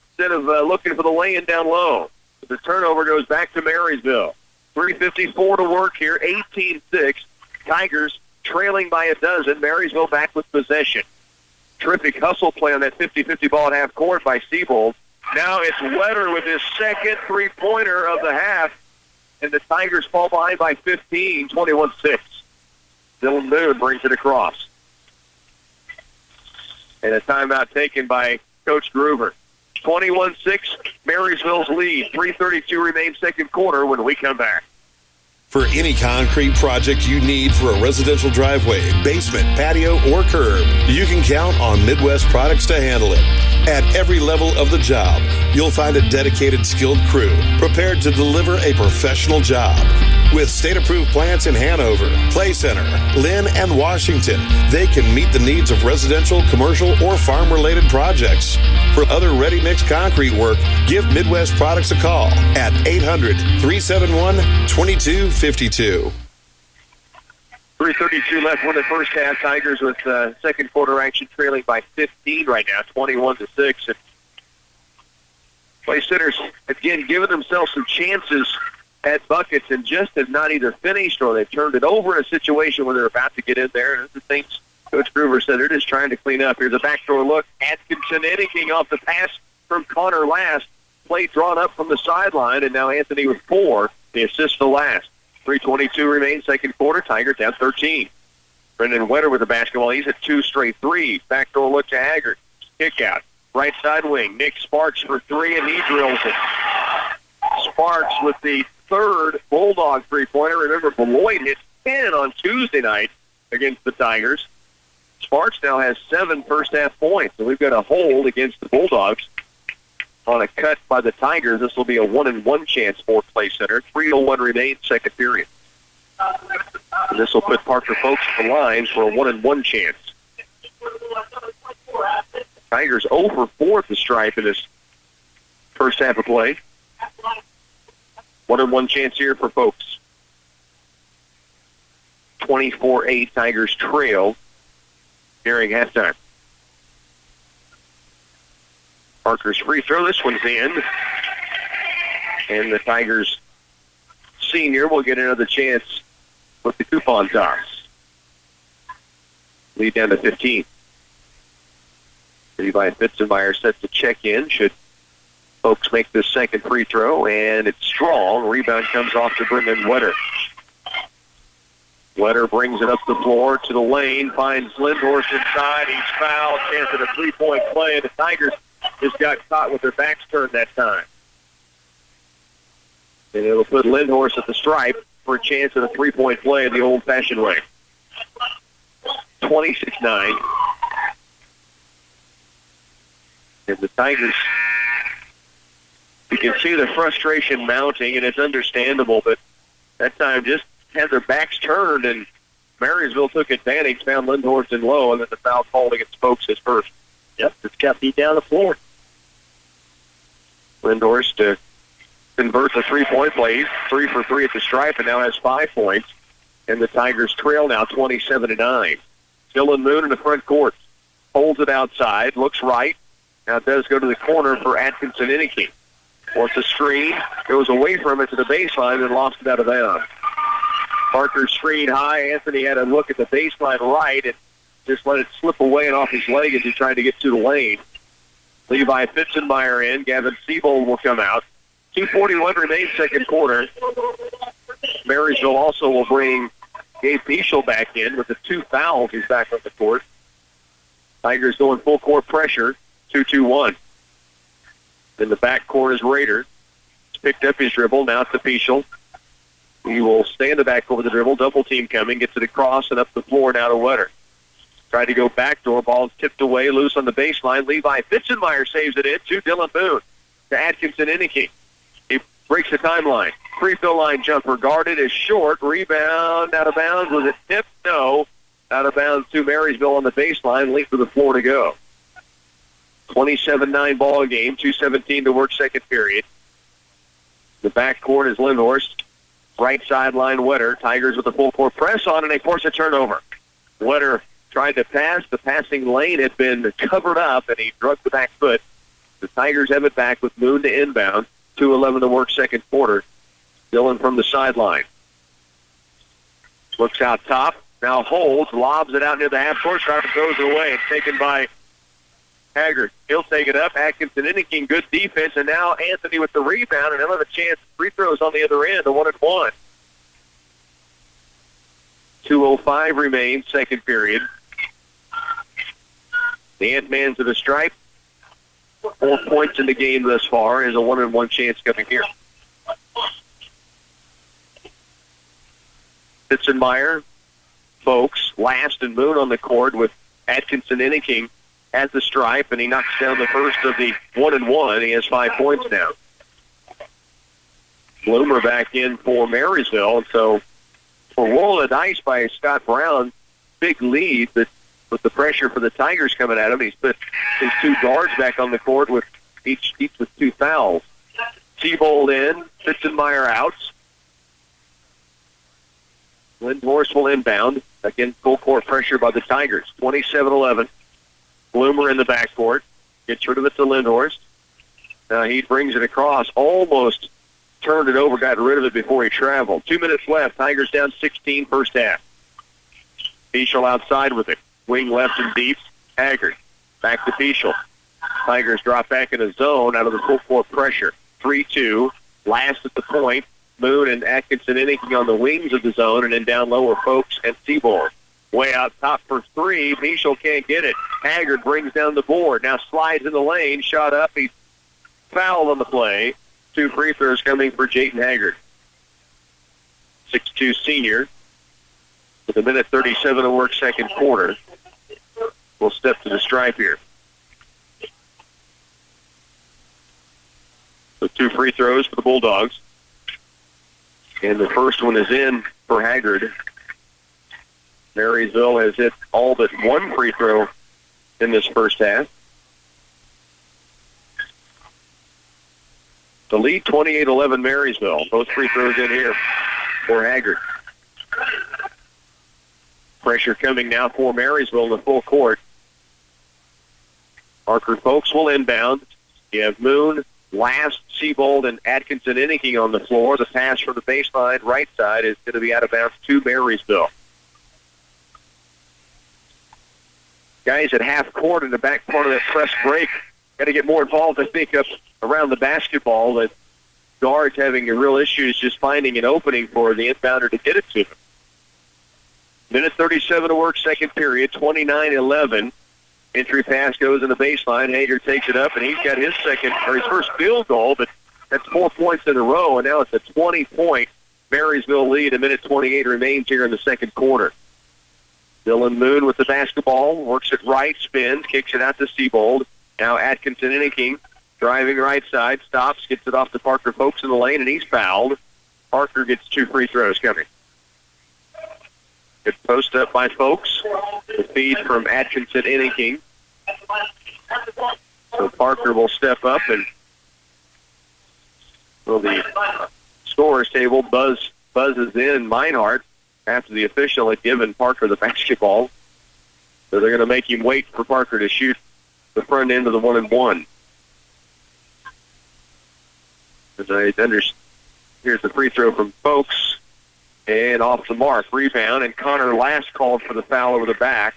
instead of looking for the lay-in down low. The turnover goes back to Marysville. 3:54 to work here, 18-6. Tigers trailing by a dozen. Marysville back with possession. Terrific hustle play on that 50-50 ball at half court by Seabold. Now it's Wetter with his second three-pointer of the half, and the Tigers fall behind by 15, 21-6. Dylan Moon brings it across. And a timeout taken by Coach Groover. 21-6, Marysville's lead. 3:32 remains second quarter when we come back. For any concrete project you need for a residential driveway, basement, patio, or curb, you can count on Midwest Products to handle it. At every level of the job, you'll find a dedicated, skilled crew prepared to deliver a professional job. With state-approved plants in Hanover, Clay Center, Lynn, and Washington, they can meet the needs of residential, commercial, or farm-related projects. For other ready-mix concrete work, give Midwest Products a call at 800-371-2252. 3:32 left in the first half. Tigers with second quarter action trailing by 15 right now, 21-6. And Clay Center's, again, giving themselves some chances at buckets and just have not either finished or they've turned it over in a situation where they're about to get in there. And the things Coach Groover said, they're just trying to clean up. Here's a backdoor look. Atkinson Iniking off the pass from Connor Last. Play drawn up from the sideline, and now Anthony with 4. The assist to Last. 3:22 remains second quarter. Tigers down 13. Brendan Wetter with the basketball. He's at 2 straight threes. Backdoor look to Haggard. Kick out. Right side wing. Nick Sparks for 3, and he drills it. Sparks with the third Bulldog three-pointer. Remember, Beloit hit 10 on Tuesday night against the Tigers. Sparks now has 7 first-half points, and we've got a hold against the Bulldogs on a cut by the Tigers. This will be a 1-1 chance for Clay Center. 3:01 remains, second period. And this will put Parker Folks at the line for a 1-and-1 chance. Tigers 0 for 4 at the stripe in this first half of play. 1-and-1 chance here for Folks. 24-8 Tigers trail during halftime. Parker's free throw. This one's in. And the Tigers senior will get another chance with the coupon toss. Lead down to 15. Levi Fitzenmeyer set to check in. Should Folks make this second free throw, and it's strong. Rebound comes off to Brendan Wetter. Wetter brings it up the floor to the lane, finds Lindhorst inside. He's fouled. Chance at a three-point play, and the Tigers just got caught with their backs turned that time. And it'll put Lindhorst at the stripe for a chance at a three-point play in the old-fashioned way. 26-9. And the Tigers, you can see the frustration mounting, and it's understandable, but that time just had their backs turned, and Marysville took advantage, found Lindhorst in low, and then the foul called against Folks his first. Yep, it's got beat down the floor. Lindhorst to convert the three-point play. He's 3 for 3 at the stripe and now has 5 points. And the Tigers trail now 27-9. Dylan Moon in the front court. Holds it outside, looks right. Now it does go to the corner for Atkinson Innicky. Wants a screen, goes away from it to the baseline and lost it out of bounds. Parker screen high. Anthony had a look at the baseline right and just let it slip away and off his leg as he tried to get to the lane. Levi Fitzenmeyer in. Gavin Siebold will come out. 2:41 remains second quarter. Marysville also will bring Gabe Pichel back in with the 2 fouls. He's back on the court. Tigers going full court pressure. 2-2-1. In the back court is Rader. He's picked up his dribble. Now to Pichel. He will stay in the back court with the dribble. Double team coming. Gets it across and up the floor now to Wetter. Tried to go backdoor. Ball's tipped away. Loose on the baseline. Levi Fitzenmeyer saves it in to Dylan Boone. To Atkinson Innicky. He breaks the timeline. Free throw line jumper guarded is short. Rebound out of bounds. Was it tipped? No. Out of bounds to Marysville on the baseline. Length of the floor to go. 27-9 ball game. 2:17 to work second period. The back court is Lindhorst. Right sideline Wetter. Tigers with a full court press on, and they force a turnover. Wetter tried to pass. The passing lane had been covered up, and he drugged the back foot. The Tigers have it back with Moon to inbound. 2:11 to work second quarter. Dylan from the sideline. Looks out top. Now holds. Lobs it out near the half court. Stripe throws it away. It's taken by Haggard. He'll take it up. Atkinson Innicky, good defense. And now Anthony with the rebound. And he'll have a chance. Free throws on the other end. A 1-and-1. 2:05 remains. Second period. The Ant-Man to the stripe. 4 points in the game thus far. Is a 1-and-1 chance coming here. Fitzenmeyer, Folks, Last, and Moon on the court with Atkinson Innicky at the stripe, and he knocks down the first of the 1-and-1. He has 5 points now. Bloomer back in for Marysville, and so for roll of the dice by Scott Brown, big lead, but with the pressure for the Tigers coming at him, he's put his 2 guards back on the court with each with 2 fouls. Siebold in, Fitzenmeyer out. Lindhorst will inbound. Again, full court pressure by the Tigers. 27-11. Bloomer in the backcourt. Gets rid of it to Lindhorst. Now he brings it across. Almost turned it over, got rid of it before he traveled. 2 minutes left. Tigers down 16 first half. Pichel outside with it. Wing left and deep. Haggard. Back to Pichel. Tigers drop back in a zone out of the full court pressure. 3-2. Last at the point. Moon and Atkinson Innicky on the wings of the zone, and then down lower Folks and Seaboard. Way out top for 3. Pichel can't get it. Haggard brings down the board. Now slides in the lane. Shot up. He's fouled on the play. 2 free throws coming for Jayden Haggard. 6'2 senior. With 1:37 to work second quarter. We'll step to the stripe here. So 2 free throws for the Bulldogs. And the first one is in for Haggard. Marysville has hit all but one free throw in this first half. The lead 28-11 Marysville. Both free throws in here for Haggard. Pressure coming now for Marysville in the full court. Parker Folks will inbound. You have Moon, Last, Seabold, and Atkinson Inniking on the floor. The pass from the baseline right side is going to be out of bounds to Marysville. Guys at half court in the back part of that press break. Got to get more involved, I think, up around the basketball. That guards having a real issue is just finding an opening for the inbounder to get it to them. Minute 37 to work, second period, 29-11. Entry pass goes in the baseline. Hager takes it up, and he's got his first field goal, but that's 4 points in a row, and now it's a 20-point Marysville lead. A minute 28 remains here in the second quarter. Dylan Moon with the basketball, works it right, spins, kicks it out to Seabold. Now Atkinson Inniking driving right side, stops, gets it off to Parker Folks in the lane, and he's fouled. Parker gets 2 free throws coming. Good post up by Folks. The feed from Atkinson Inniking. So Parker will step up, and the scorer's table buzzes in Meinhardt after the official had given Parker the basketball. So they're going to make him wait for Parker to shoot the front end of the 1-and-1. Here's the free throw from Folks. And off the mark, rebound, and Connor Last called for the foul over the back.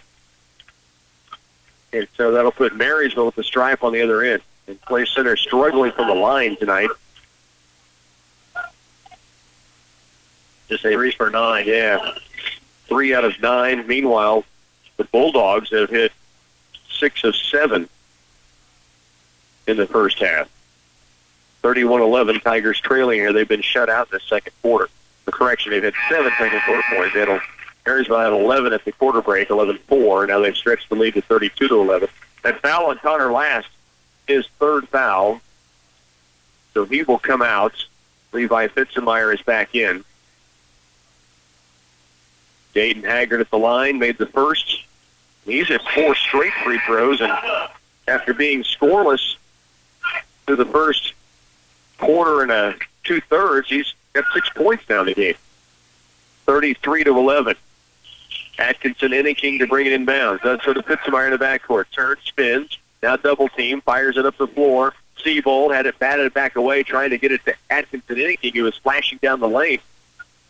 And so that'll put Marysville with the stripe on the other end. And Clay Center struggling from the line tonight. Just a 3 for 9, yeah. 3 out of 9. Meanwhile, the Bulldogs have hit 6 of 7 in the first half. 31-11, Tigers trailing here. They've been shut out in the second quarter. Correction, they've had 7 second quarter points. Marysville had 11 at the quarter break, 11-4. Now they've stretched the lead to 32-11. That foul on Connor Last, his third foul. So he will come out. Levi Fitzenmeyer is back in. Dayton Haggard at the line, made the first. He's at 4 straight free throws, and after being scoreless through the first quarter and 2/3, he's got 6 points down the game. 33-11. Atkinson Inniking to bring it inbounds. Does so to Fitzenmeyer in the backcourt. Turns, spins. Now double team. Fires it up the floor. Seabold had it batted back away, trying to get it to Atkinson Inniking, who was flashing down the lane.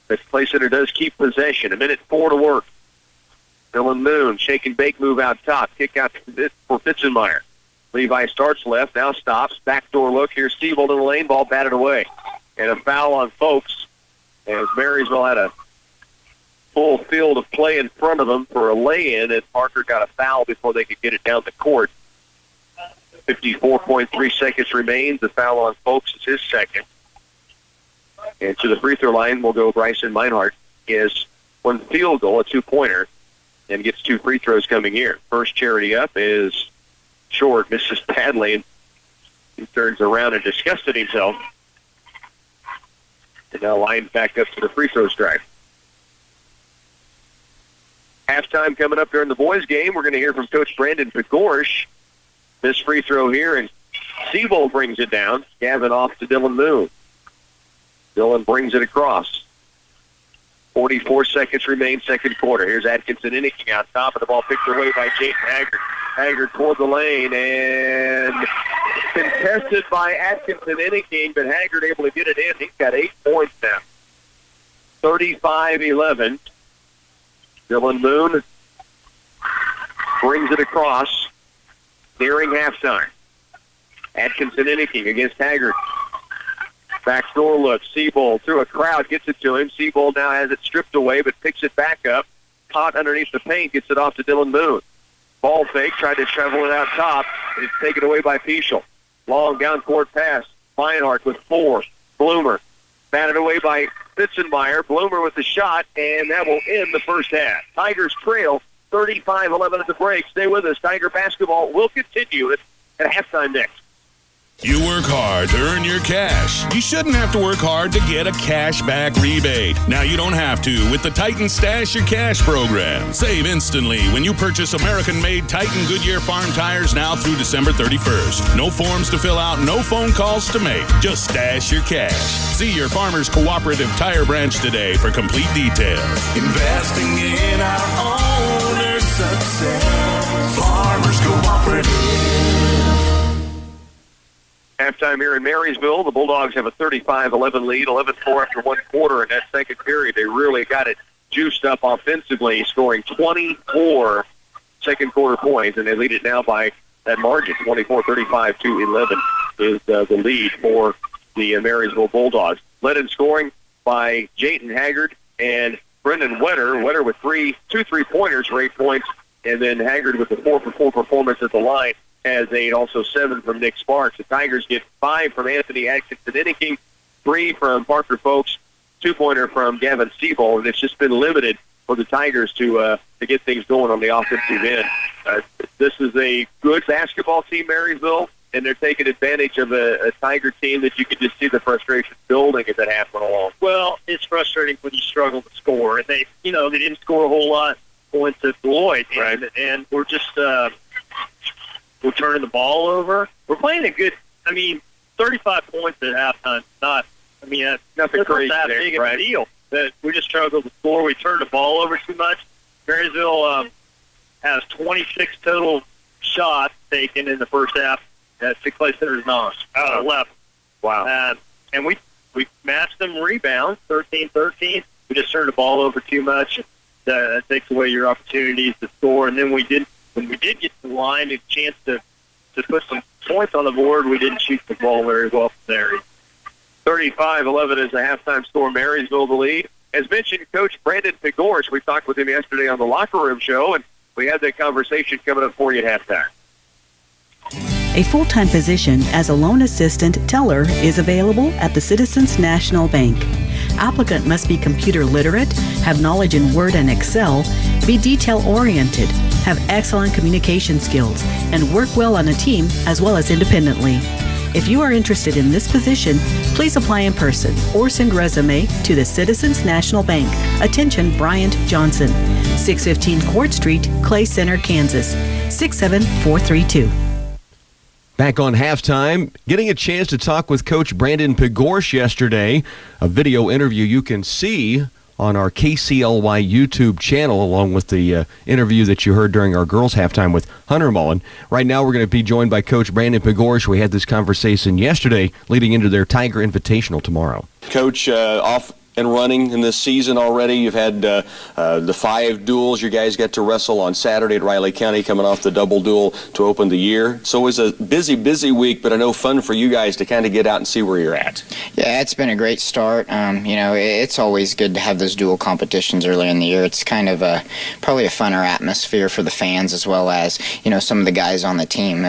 This Clay Center does keep possession. 1:04 to work. Dylan Moon, shake and bake move out top. Kick out for Fitzenmeyer. Levi starts left, now stops. Backdoor look. Here's Seabold in the lane. Ball batted away. And a foul on Folks, as Marysville had a full field of play in front of them for a lay-in, and Parker got a foul before they could get it down the court. 54.3 seconds remains. The foul on Folks is his second. And to the free throw line will go Bryson Meinhardt. He has 1 field goal, a 2-pointer, and gets 2 free throws coming here. First charity up is short, misses badly, and he turns around and disgusted himself. And now lined back up to the free throw stripe. Halftime coming up during the boys' game. We're going to hear from Coach Brandon Pegorsh. This free throw here, and Seabold brings it down. Gavin off to Dylan Moon. Dylan brings it across. 44 seconds remain, second quarter. Here's Atkinson Inniking out top, and the ball picked away by Jaden Haggard. Haggard toward the lane, and contested by Atkinson Inniking, but Haggard able to get it in. He's got 8 points now. 35-11. Dylan Moon brings it across, nearing halftime. Atkinson Inniking against Haggard. Backdoor look. Seabold through a crowd, gets it to him. Seabold now has it stripped away, but picks it back up. Caught underneath the paint, gets it off to Dylan Moon. Ball fake, tried to travel it out top. It's taken away by Fischel. Long down court pass. Meinhardt with 4. Bloomer batted away by Fitzenmeyer. Bloomer with the shot, and that will end the first half. Tigers trail 35-11 at the break. Stay with us. Tiger basketball will continue at halftime next. You work hard to earn your cash. You shouldn't have to work hard to get a cash back rebate. Now you don't have to with the Titan Stash Your Cash program. Save instantly when you purchase American-made Titan Goodyear farm tires now through December 31st. No forms to fill out, no phone calls to make. Just stash your cash. See your Farmers Cooperative Tire branch today for complete details. Investing in our owner's success. Farmers Cooperative. Halftime here in Marysville, the Bulldogs have a 35-11 lead, 11-4 after one quarter. In that second period, they really got it juiced up offensively, scoring 24 second quarter points, and they lead it now by that margin. 24-35-11 is the lead for the Marysville Bulldogs. Led in scoring by Jayton Haggard and Brendan Wetter. Wetter with two three-pointers for 8 points, and then Haggard with the 4-for-4 performance at the line has 8, also 7 from Nick Sparks. The Tigers get 5 from Anthony Atkinson-Inniking, 3 from Parker Folks, 2-pointer from Gavin Seabold, and it's just been limited for the Tigers to get things going on the offensive end. This is a good basketball team, Marysville, and they're taking advantage of a Tiger team that you could just see the frustration building as that half went along. Well, it's frustrating when you struggle to score, and they didn't score a whole lot points at Beloit, and we're just we're turning the ball over. We're playing a good, 35 points at halftime. Nothing crazy that big of a deal. That we just struggled to score. We turned the ball over too much. Marysville has 26 total shots taken in the first half. Sixth place center is 9 out of 11. Wow. And we matched them rebounds, 13-13. We just turned the ball over too much. That takes away your opportunities to score. And then when we did get to the line, a chance to put some points on the board, we didn't shoot the ball very well from there. 35-11 is the halftime score. Marysville the lead. As mentioned, Coach Brandon Pigorsh, we talked with him yesterday on the Locker Room Show, and we had that conversation coming up for you at halftime. A full-time position as a loan assistant teller is available at the Citizens National Bank. Applicant must be computer literate, have knowledge in Word and Excel, be detail-oriented, have excellent communication skills, and work well on a team as well as independently. If you are interested in this position, please apply in person or send resume to the Citizens National Bank. Attention, Bryant Johnson, 615 Court Street, Clay Center, Kansas, 67432. Back on halftime, getting a chance to talk with Coach Brandon Pigorsh yesterday. A video interview you can see on our KCLY YouTube channel, along with the interview that you heard during our girls' halftime with Hunter Mullen. Right now, we're going to be joined by Coach Brandon Pigorsh. We had this conversation yesterday leading into their Tiger Invitational tomorrow. Coach, off and running in this season already. You've had the 5 duels you guys get to wrestle on Saturday at Riley County, coming off the double duel to open the year. So it was a busy week, but I know fun for you guys to kind of get out and see where you're at. Yeah, it's been a great start. It's always good to have those dual competitions early in the year. It's kind of probably a funner atmosphere for the fans as well as, some of the guys on the team.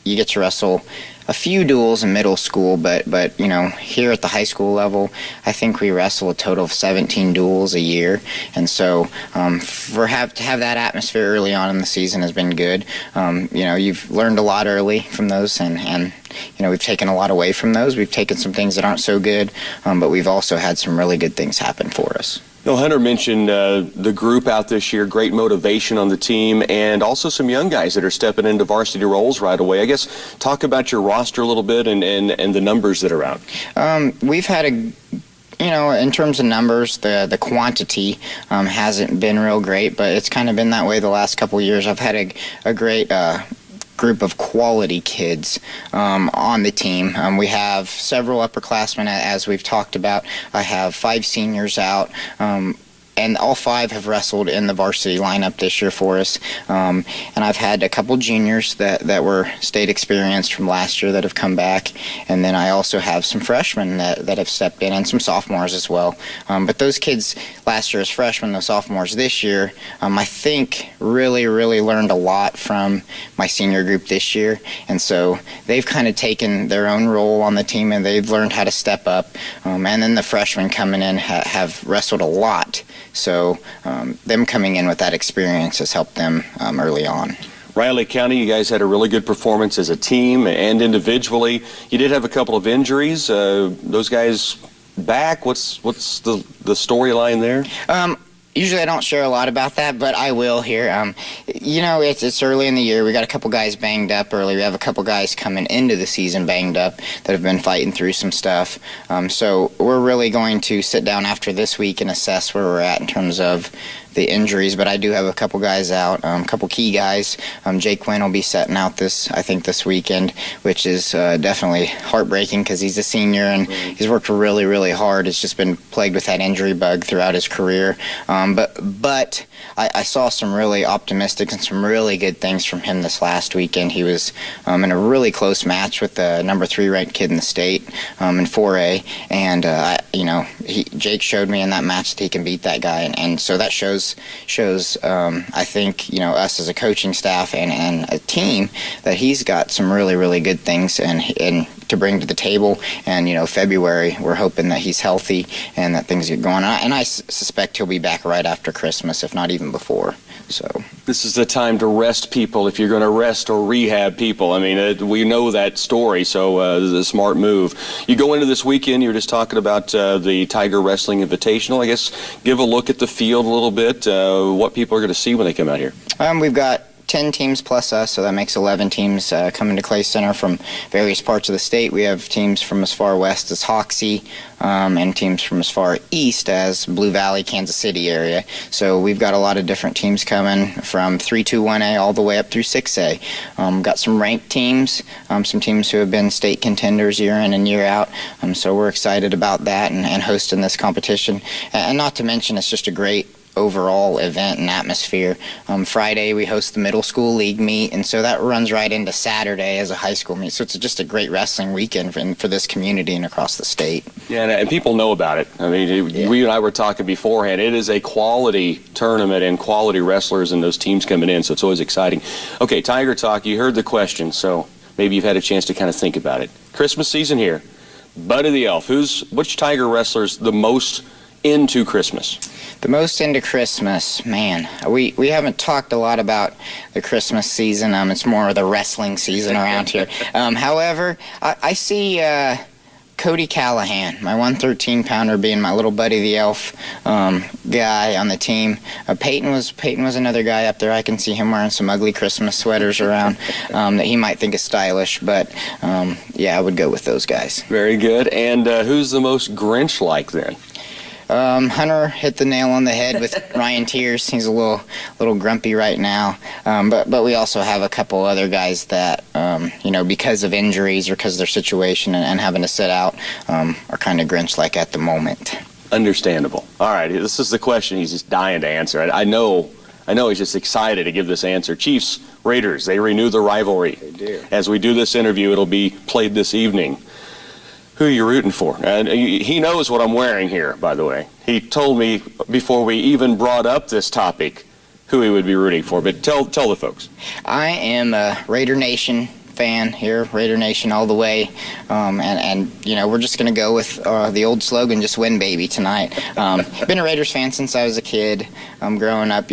You get to wrestle a few duels in middle school, but here at the high school level, I think we wrestle a total of 17 duels a year, and so to have that atmosphere early on in the season has been good. You've learned a lot early from those, and we've taken a lot away from those. We've taken some things that aren't so good, but we've also had some really good things happen for us. Hunter mentioned the group out this year, great motivation on the team, and also some young guys that are stepping into varsity roles right away. I guess talk about your roster a little bit and the numbers that are out. We've had in terms of numbers, the quantity hasn't been real great, but it's kind of been that way the last couple of years. I've had a great group of quality kids on the team. We have several upperclassmen, as we've talked about. I have 5 seniors out, and all 5 have wrestled in the varsity lineup this year for us. And I've had a couple juniors that were state experienced from last year that have come back. And then I also have some freshmen that have stepped in, and some sophomores as well. But those kids last year as freshmen, the sophomores this year, I think really learned a lot from my senior group this year. And so they've kind of taken their own role on the team, and they've learned how to step up. And then the freshmen coming in have wrestled a lot. So them coming in with that experience has helped them early on. Riley County, you guys had a really good performance as a team and individually. You did have a couple of injuries. Those guys back? What's the storyline there? Usually I don't share a lot about that, but I will here. It's early in the year. We got a couple guys banged up early. We have a couple guys coming into the season banged up that have been fighting through some stuff. So we're really going to sit down after this week and assess where we're at in terms of the injuries, but I do have a couple guys out, a couple key guys. Jake Quinn will be setting out this weekend, which is definitely heartbreaking because he's a senior and he's worked really, really hard. He's just been plagued with that injury bug throughout his career. But I saw some really optimistic and some really good things from him this last weekend. He was in a really close match with the number 3 ranked kid in the state in 4A, and Jake showed me in that match that he can beat that guy, and so that shows I think us as a coaching staff and a team that he's got some really, really good things and to bring to the table. And February we're hoping that he's healthy and that things get going on, and I suspect he'll be back right after Christmas, if not even before. So this is the time to rest people if you're going to rest or rehab people. I mean, we know that story, so this is a smart move. You go into this weekend, you were just talking about the Tiger Wrestling Invitational. I guess give a look at the field a little bit, what people are going to see when they come out here. We've got 10 teams plus us, so that makes 11 teams coming to Clay Center from various parts of the state. We have teams from as far west as Hoxie and teams from as far east as Blue Valley, Kansas City area. So we've got a lot of different teams coming from 3-2-1A all the way up through 6A. Got some ranked teams, some teams who have been state contenders year in and year out. So we're excited about that and hosting this competition. And not to mention, it's just a great overall event and atmosphere. Friday we host the middle school league meet, and so that runs right into Saturday as a high school meet. So it's just a great wrestling weekend for this community and across the state. Yeah, and people know about it. I mean, we and I were talking beforehand. It is a quality tournament and quality wrestlers and those teams coming in, so it's always exciting. Okay, Tiger Talk, you heard the question, so maybe you've had a chance to kind of think about it. Christmas season here. Buddy the Elf, which Tiger wrestler's the most into Christmas? The most into Christmas, man. We haven't talked a lot about the Christmas season. It's more of the wrestling season around here. However, I see Cody Callahan, my 113-pounder, being my little Buddy the Elf guy on the team. Peyton was another guy up there. I can see him wearing some ugly Christmas sweaters around that he might think is stylish. But I would go with those guys. Very good. And who's the most Grinch-like then? Hunter hit the nail on the head with Ryan Tears. He's a little grumpy right now, but we also have a couple other guys that because of injuries or because of their situation and having to sit out are kind of Grinch-like at the moment. Understandable. All right, this is the question he's just dying to answer. I know he's just excited to give this answer. Chiefs, Raiders, they renew the rivalry. They do. As we do this interview, it'll be played this evening. Who are you rooting for? And he knows what I'm wearing here, by the way. He told me before we even brought up this topic who he would be rooting for. But tell the folks. I am a Raider Nation fan here, Raider Nation all the way, and we're just going to go with the old slogan, just win baby tonight. Been a Raiders fan since I was a kid. Growing up,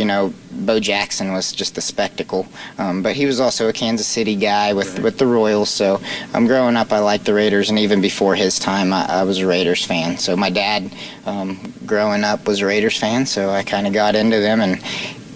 Bo Jackson was just a spectacle, but he was also a Kansas City guy with the Royals, so growing up I liked the Raiders, and even before his time I was a Raiders fan. So my dad growing up was a Raiders fan, so I kind of got into them, and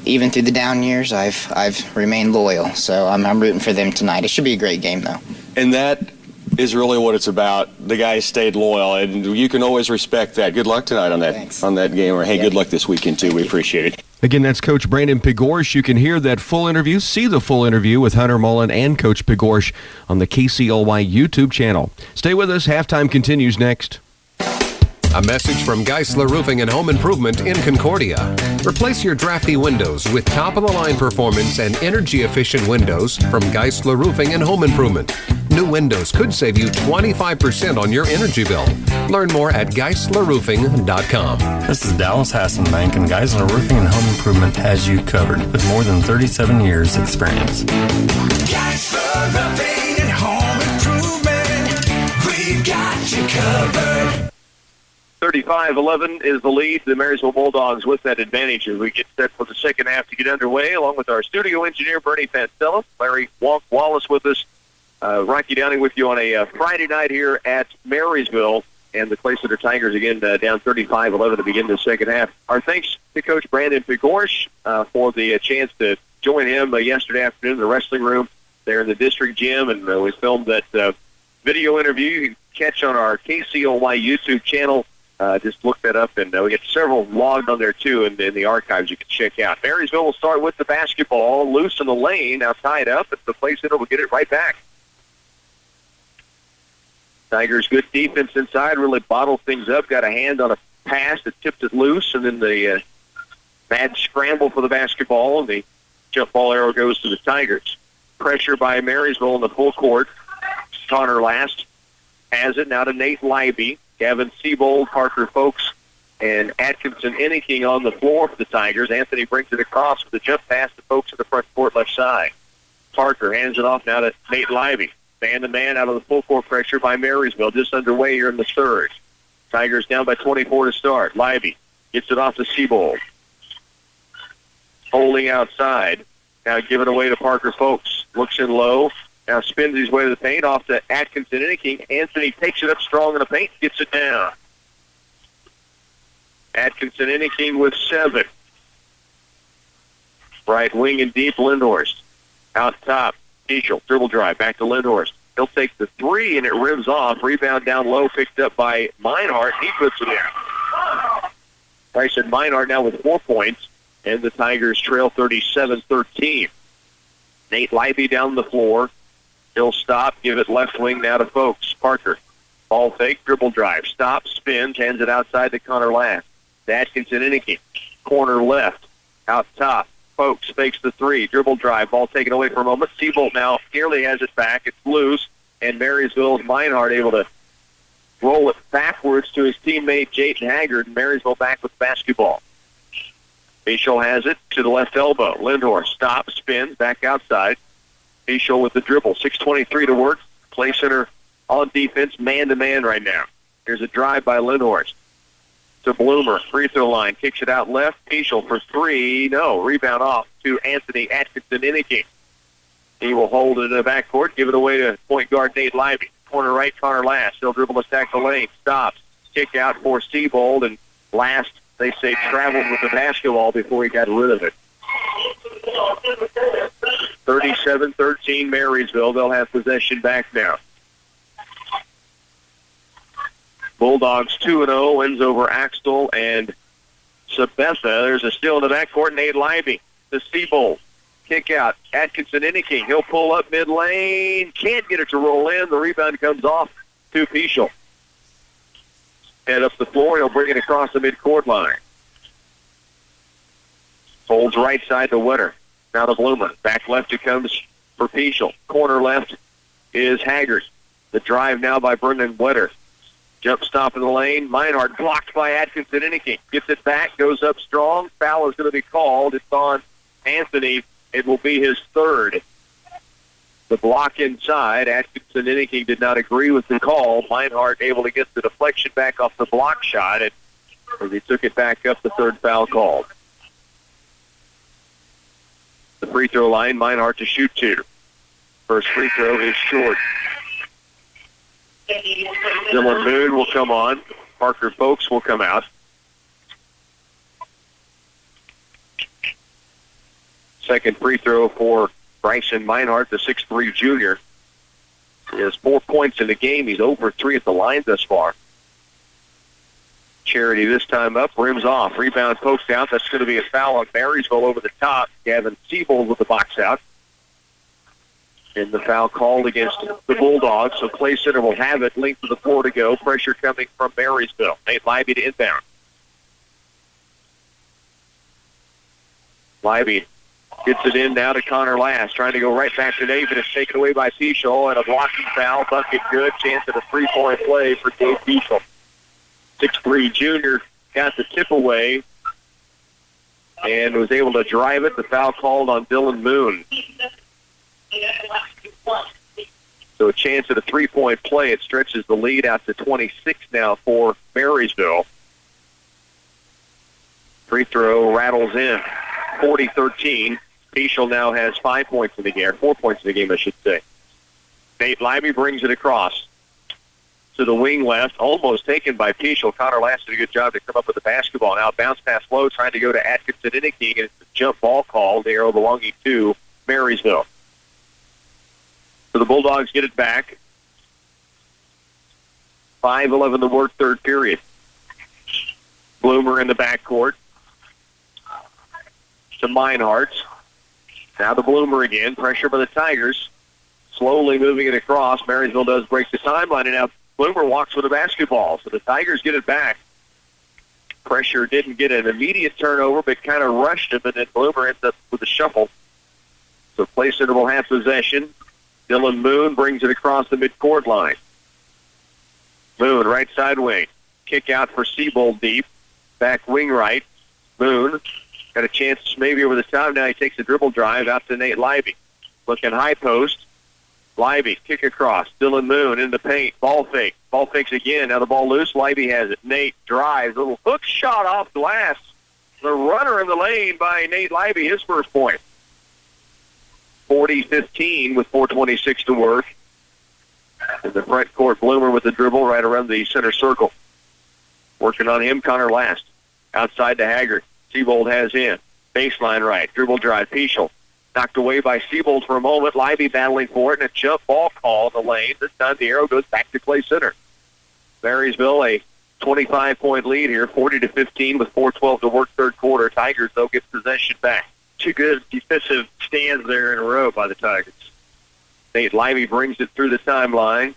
even through the down years, I've remained loyal. So I'm rooting for them tonight. It should be a great game, though. And that is really what it's about. The guys stayed loyal, and you can always respect that. Good luck tonight on that game. Or hey, good luck this weekend too. We appreciate it. Again, that's Coach Brandon Pigorsh. You can hear that full interview, see the full interview with Hunter Mullen and Coach Pigorsh on the KCLY YouTube channel. Stay with us. Halftime continues next. A message from Geisler Roofing and Home Improvement in Concordia. Replace your drafty windows with top-of-the-line performance and energy-efficient windows from Geisler Roofing and Home Improvement. New windows could save you 25% on your energy bill. Learn more at GeislerRoofing.com. This is Dallas Hassenbank, and Geisler Roofing and Home Improvement has you covered with more than 37 years experience. Geisler Roofing and Home Improvement, we've got you covered. 35-11 is the lead. The Marysville Bulldogs with that advantage as we get set for the second half to get underway, along with our studio engineer, Bernie Pancella, Larry Wallace with us. Rocky Downing with you on a Friday night here at Marysville. And the Clay Center Tigers, again, down 35-11 to begin the second half. Our thanks to Coach Brandon Pigorsh for the chance to join him yesterday afternoon in the wrestling room there in the district gym. And we filmed that video interview you can catch on our KCLY YouTube channel. Just look that up, and we get several logged on there, too, in the archives you can check out. Marysville will start with the basketball loose in the lane, now tied up, and the Clay Center will get it right back. Tigers, good defense inside, really bottled things up, got a hand on a pass that tipped it loose, and then the bad scramble for the basketball, and the jump ball arrow goes to the Tigers. Pressure by Marysville in the full court. Connor Last has it now to Nate Leiby, Gavin Seabold, Parker Folks, and Atkinson Enneking on the floor for the Tigers. Anthony brings it across with a jump pass to Folks in the front court left side. Parker hands it off now to Nate Leiby. Man-to-man out of the full court pressure by Marysville, just underway here in the third. Tigers down by 24 to start. Leiby gets it off to Seabold. Holding outside. Now give it away to Parker Folks. Looks in low. Now spins his way to the paint, off to Atkinson Enneking. Anthony takes it up strong in the paint, gets it down. Atkinson Enneking with 7. Right wing and deep, Lindhorst. Out top. Eagle, dribble drive, back to Lindhorst. He'll take the 3, and it rims off. Rebound down low, picked up by Meinhardt. He puts it in. Bryson Meinhardt now with 4 points, and the Tigers trail 37-13. Nate Leiby down the floor. He'll stop, give it left wing now to Folks. Parker, ball fake, dribble drive. Stops, spins, hands it outside to Connor Last. To Atkinson Enneking. Corner left, out top. Folks fakes the 3, dribble drive, ball taken away for a moment. Seabolt now nearly has it back. It's loose, and Marysville's Meinhardt able to roll it backwards to his teammate Jayden Haggard, and Marysville back with basketball. Bichel has it to the left elbow. Lindhorst stops, spins, back outside. Bichel with the dribble, 6:23 to work. Clay Center on defense, man-to-man right now. Here's a drive by Lindhorst. To Bloomer, free throw line, kicks it out left. Bichel for 3, no, rebound off to Anthony Atkinson Enneking. He will hold it in the backcourt, give it away to point guard Nate Leiby. Corner right, Connor Last. He'll dribble attack the lane, stops, kick out for Seabold, and Last, they say, traveled with the basketball before he got rid of it. 37-13 Marysville. They'll have possession back now. Bulldogs 2-0, wins over Axtell and Sabetha. There's a steal in the backcourt. Nate Leiby to Seabold. Kick out. Atkinson Enneking. He'll pull up mid-lane. Can't get it to roll in. The rebound comes off to Bichel. Head up the floor. He'll bring it across the mid-court line. Holds right side to Witter. Now to Bloomer. Back left it comes for Bichel. Corner left is Haggard. The drive now by Brendan Witter. Jump stop in the lane. Meinhardt blocked by Atkinson Enneking. Gets it back, goes up strong. Foul is going to be called. It's on Anthony. It will be his 3rd. The block inside. Atkinson Enneking did not agree with the call. Meinhardt able to get the deflection back off the block shot. And as he took it back up, the 3rd foul called. The free throw line, Meinhardt to shoot 2. First free throw is short. Dylan Moon will come on. Parker Folks will come out. Second free throw for Bryson Meinhardt, the 6'3 junior. He has 4 points in the game. He's over 3 at the line thus far. Charity this time up, rims off. Rebound pokes out. That's going to be a foul on Marysville over the top. Gavin Seabold with the box out. And the foul called against the Bulldogs, so Clay Center will have it. Length of the floor to go. Pressure coming from Marysville. Nate Leiby to inbound. Leiby gets it in now to Connor Last, trying to go right back to Nate, but it's taken away by Bichel, and a blocking foul. Bucket good. Chance at a 3-point play for Dave Bichel. 6'3 junior got the tip away and was able to drive it. The foul called on Dylan Moon. So a chance at a 3-point play. It stretches the lead out to 26 now for Marysville. Free throw rattles in. 40-13. Peschel now has 5 points in the game, or 4 points in the game, I should say. Nate Libby brings it across to the wing left, almost taken by Peschel. Connor Last did a good job to come up with the basketball. Now bounce pass low, trying to go to Atkinson Inniking, and it's a jump ball call. The arrow belonging to Marysville. So the Bulldogs get it back. 5:11 to work, third period. Bloomer in the backcourt to Meinhardt. Now the Bloomer again. Pressure by the Tigers. Slowly moving it across. Marysville does break the timeline, and now Bloomer walks with the basketball. So the Tigers get it back. Pressure didn't get an immediate turnover, but kind of rushed him, and then Bloomer ends up with a shuffle. So Clay Center will have possession. Dylan Moon brings it across the midcourt line. Moon, right side wing. Kick out for Siebold deep. Back wing right. Moon got a chance maybe over the top. Now he takes a dribble drive out to Nate Libby. Looking high post. Libby, kick across. Dylan Moon in the paint. Ball fake. Ball fakes again. Now the ball loose. Libby has it. Nate drives. Little hook shot off glass. The runner in the lane by Nate Libby, his first point. 40-15 with 4:26 to work. And the front court, Bloomer with the dribble right around the center circle. Working on him, Connor Last. Outside to Haggard. Siebold has in. Baseline right. Dribble drive. Peschel. Knocked away by Siebold for a moment. Libby battling for it, and a jump ball call in the lane. This time the arrow goes back to Clay Center. Marysville, a 25-point lead here, 40-15 with 4:12 to work, third quarter. Tigers, though, get possession back. Two good defensive stands there in a row by the Tigers. Nate Libby brings it through the timeline.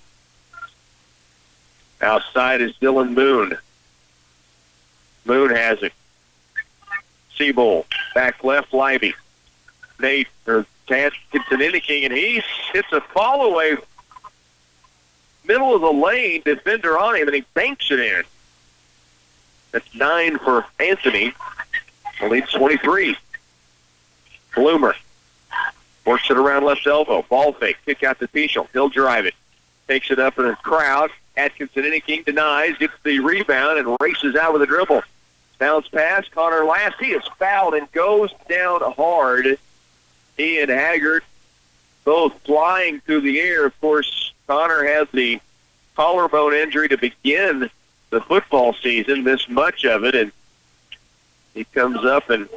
Outside is Dylan Moon. Moon has it. Siebold, back left, Libby. Nate, or Tad gets an Inniking, and he hits a follow-away middle of the lane, defender on him, and he banks it in. That's 9 for Anthony. The lead's 23. Bloomer works it around left elbow. Ball fake. Kick out to Peschel. He'll drive it. Takes it up in a crowd. Atkinson Inniking denies, gets the rebound, and races out with a dribble. Bounce pass. Connor Last. He is fouled and goes down hard. He and Haggard both flying through the air. Of course, Connor has the collarbone injury to begin the football season, missed much of it, and he comes up and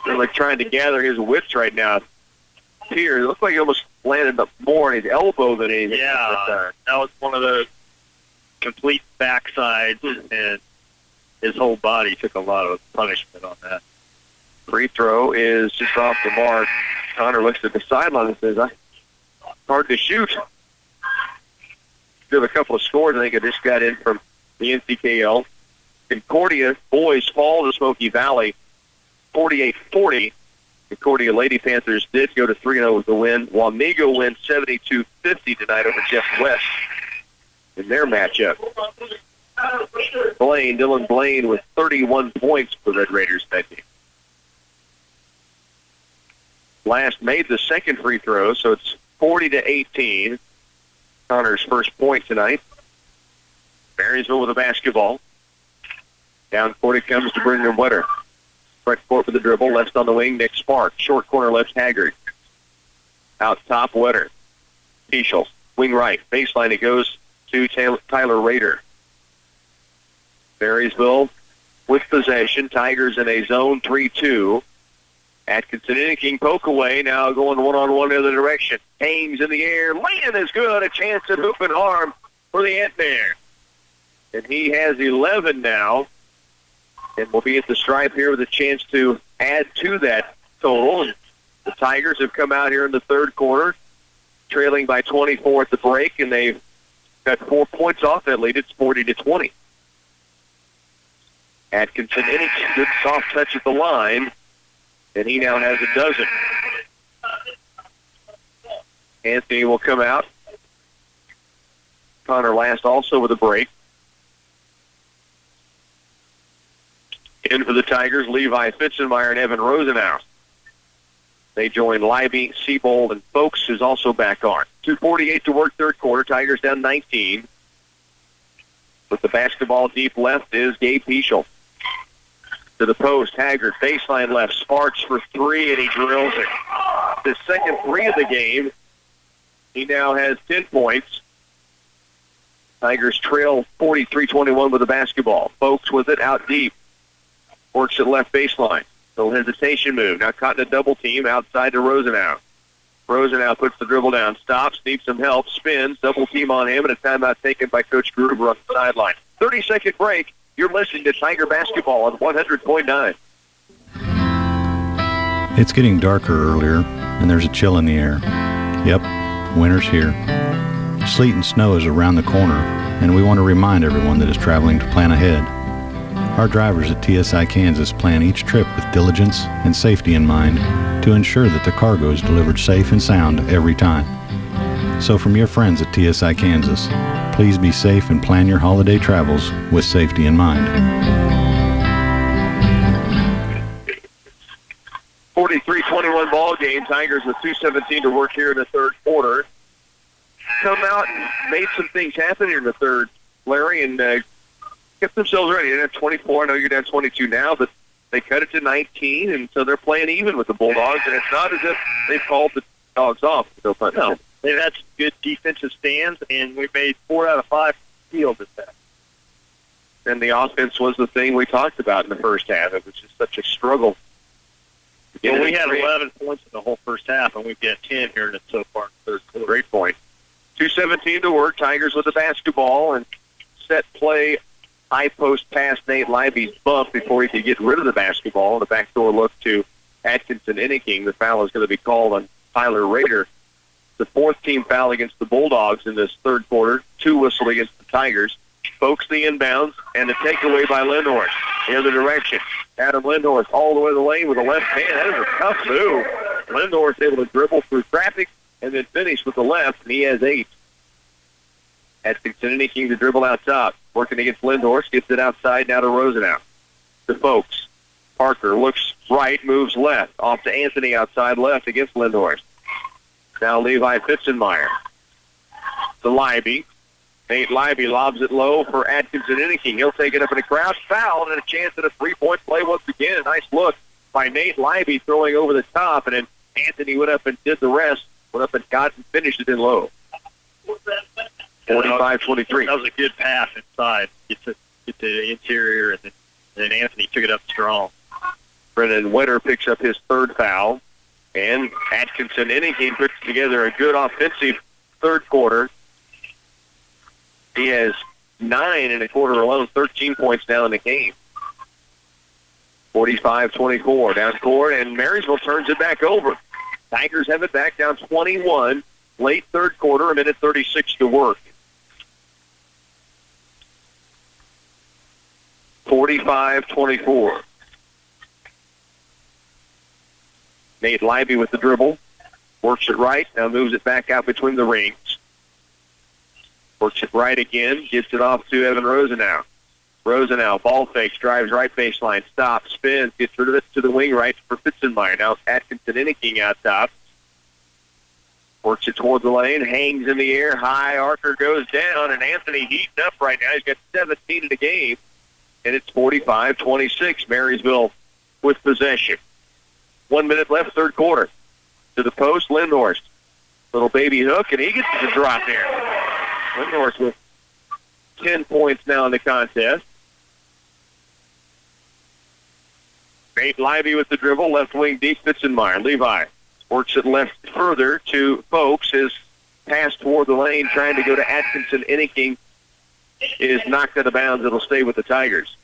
really trying to gather his wits right now. Here, it looks like he almost landed up more on his elbow than anything. Yeah, that was one of the complete backsides, and his whole body took a lot of punishment on that. Free throw is just off the mark. Connor looks at the sideline and says, hard to shoot. Still a couple of scores. I think I just got in from the NCKL. Concordia boys fall to Smoky Valley 48-40. Concordia Lady Panthers did go to 3-0 with the win. Wamego wins 72-50 tonight over Jeff West in their matchup. Dylan Blaine with 31 points for the Red Raiders that game. Last made the second free throw, so it's 40-18. Connor's first point tonight. Marysville with a basketball. Down court it comes to Brendan Wetter. Front court with the dribble. Left on the wing, Nick Spark. Short corner left, Haggard. Out top, Wetter. Peschel. Wing right. Baseline, it goes to Tyler Rader. Marysville with possession. Tigers in a zone 3-2. Atkinson Inniking poke away. Now going one-on-one the other direction. Ames in the air. Laying is good. A chance at hoop and arm for the Ant-Man. And he has 11 now. And will be at the stripe here with a chance to add to that total. And the Tigers have come out here in the third quarter, trailing by 24 at the break, and they've got 4 points off that lead. It's 40-20. Atkinson Inniking, good soft touch at the line, and he now has a dozen. Anthony will come out. Connor Last also with a break. In for the Tigers, Levi Fitzenmeyer and Evan Rosenhaus. They join Libby, Siebold, and Folks, who's also back on. 2:48 to work, third quarter. Tigers down 19. With the basketball deep left is Gabe Peschel. To the post, Haggard, baseline left, Sparks for three, and he drills it. The second three of the game. He now has 10 points. Tigers trail 43-21 with the basketball. Folks with it out deep. Works at left baseline. Little hesitation move. Now caught in a double team outside to Rosenau. Rosenau puts the dribble down, stops, needs some help, spins, double team on him, and a timeout taken by Coach Gruber on the sideline. 30-second break. You're listening to Tiger Basketball on 100.9. It's getting darker earlier, and there's a chill in the air. Yep, winter's here. Sleet and snow is around the corner, and we want to remind everyone that is traveling to plan ahead. Our drivers at TSI Kansas plan each trip with diligence and safety in mind to ensure that the cargo is delivered safe and sound every time. So from your friends at TSI Kansas, please be safe and plan your holiday travels with safety in mind. 43-21 ball game. Tigers with 2:17 to work here in the third quarter. Come out and made some things happen here in the third, Larry, and kept themselves ready. They didn't have 24. I know you're down 22 now, but they cut it to 19, and so they're playing even with the Bulldogs, and it's not as if they've called the Dogs off. No, they've had some good defensive stands, and we made 4 out of 5 field this half. And the offense was the thing we talked about in the first half. It was just such a struggle. Well, we had 11 points in the whole first half, and we've got 10 here in it so far in the third quarter. Great point. 2:17 to work. Tigers with the basketball and set play. High post pass. Nate Libby's bump before he could get rid of the basketball. The backdoor look to Atkinson Inniking. The foul is going to be called on Tyler Rader. The fourth team foul against the Bulldogs in this third quarter. 2 whistled against the Tigers. Folks the inbounds and the takeaway by Lindhorst. The other direction. Adam Lindhorst all the way to the lane with a left hand. That is a tough move. Lindhorst able to dribble through traffic and then finish with the left, and he has 8. Atkinson Inniking to dribble out top. Working against Lindhorst, gets it outside now to Rosenau. To Folks. Parker looks right, moves left. Off to Anthony outside left against Lindhorst. Now Levi Fitzenmeyer. To Libby. Nate Libby lobs it low for Atkinson Inniking. He'll take it up in the crowd. Foul and a chance at a three-point play once again. A nice look by Nate Libby throwing over the top, and then Anthony went up and did the rest. Went up and got and finished it in low. 45-23. That was a good pass inside. Get to the interior, and then Anthony took it up strong. Brennan Wetter picks up his third foul, and Atkinson Inniking puts together a good offensive third quarter. He has 9 in a quarter alone, 13 points now in the game. 45-24 down court, and Marysville turns it back over. Tigers have it back down 21, late third quarter, a minute 36 to work. 45-24. Nate Libby with the dribble. Works it right, now moves it back out between the rings. Works it right again, gets it off to Evan Rosenau. Rosenau, ball fakes, drives right baseline, stops, spins, gets rid of it to the wing right for Fitzenmeyer. Now Atkinson Inniking out top. Works it toward the lane, hangs in the air, high, Archer goes down, and Anthony heating up right now. He's got 17 in the game, and it's 45-26. Marysville with possession. 1 minute left, third quarter. To the post, Lindhorst. Little baby hook, and he gets the drop there. Lindhorst with 10 points now in the contest. Nate Libby with the dribble, left wing deep, Fitzenmeyer. Levi works it left further to Folks. His pass toward the lane, trying to go to Atkinson Inniking, is knocked out of bounds. It'll stay with the Tigers.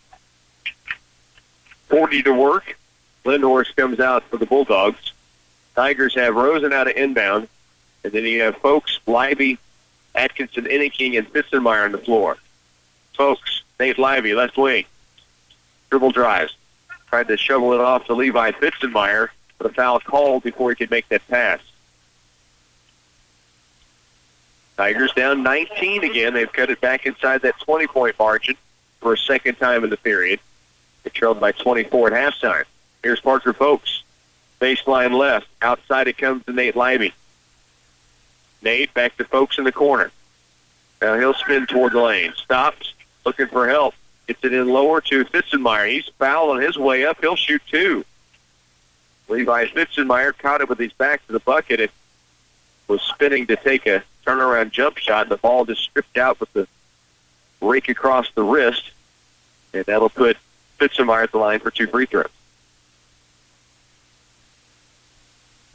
40 to work. Lindhorst comes out for the Bulldogs. Tigers have Rosen out of inbound, and then you have Folks, Libby, Atkinson Inniking, and Fitzenmeyer on the floor. Folks, Nate Libby, left wing. Dribble drives. Tried to shovel it off to Levi Fitzenmeyer, but a foul called before he could make that pass. Tigers down 19 again. They've cut it back inside that 20-point margin for a second time in the period. They trailed by 24 at halftime. Here's Parker Folks. Baseline left. Outside it comes to Nate Libby. Nate back to Folks in the corner. Now he'll spin toward the lane. Stops. Looking for help. Gets it in lower to Fitzenmeyer. He's fouled on his way up. He'll shoot 2. Levi Fitzenmeyer caught it with his back to the bucket. It was spinning to take a turnaround jump shot, and the ball just stripped out with the rake across the wrist, and that'll put Fitzenmeyer at the line for 2 free throws.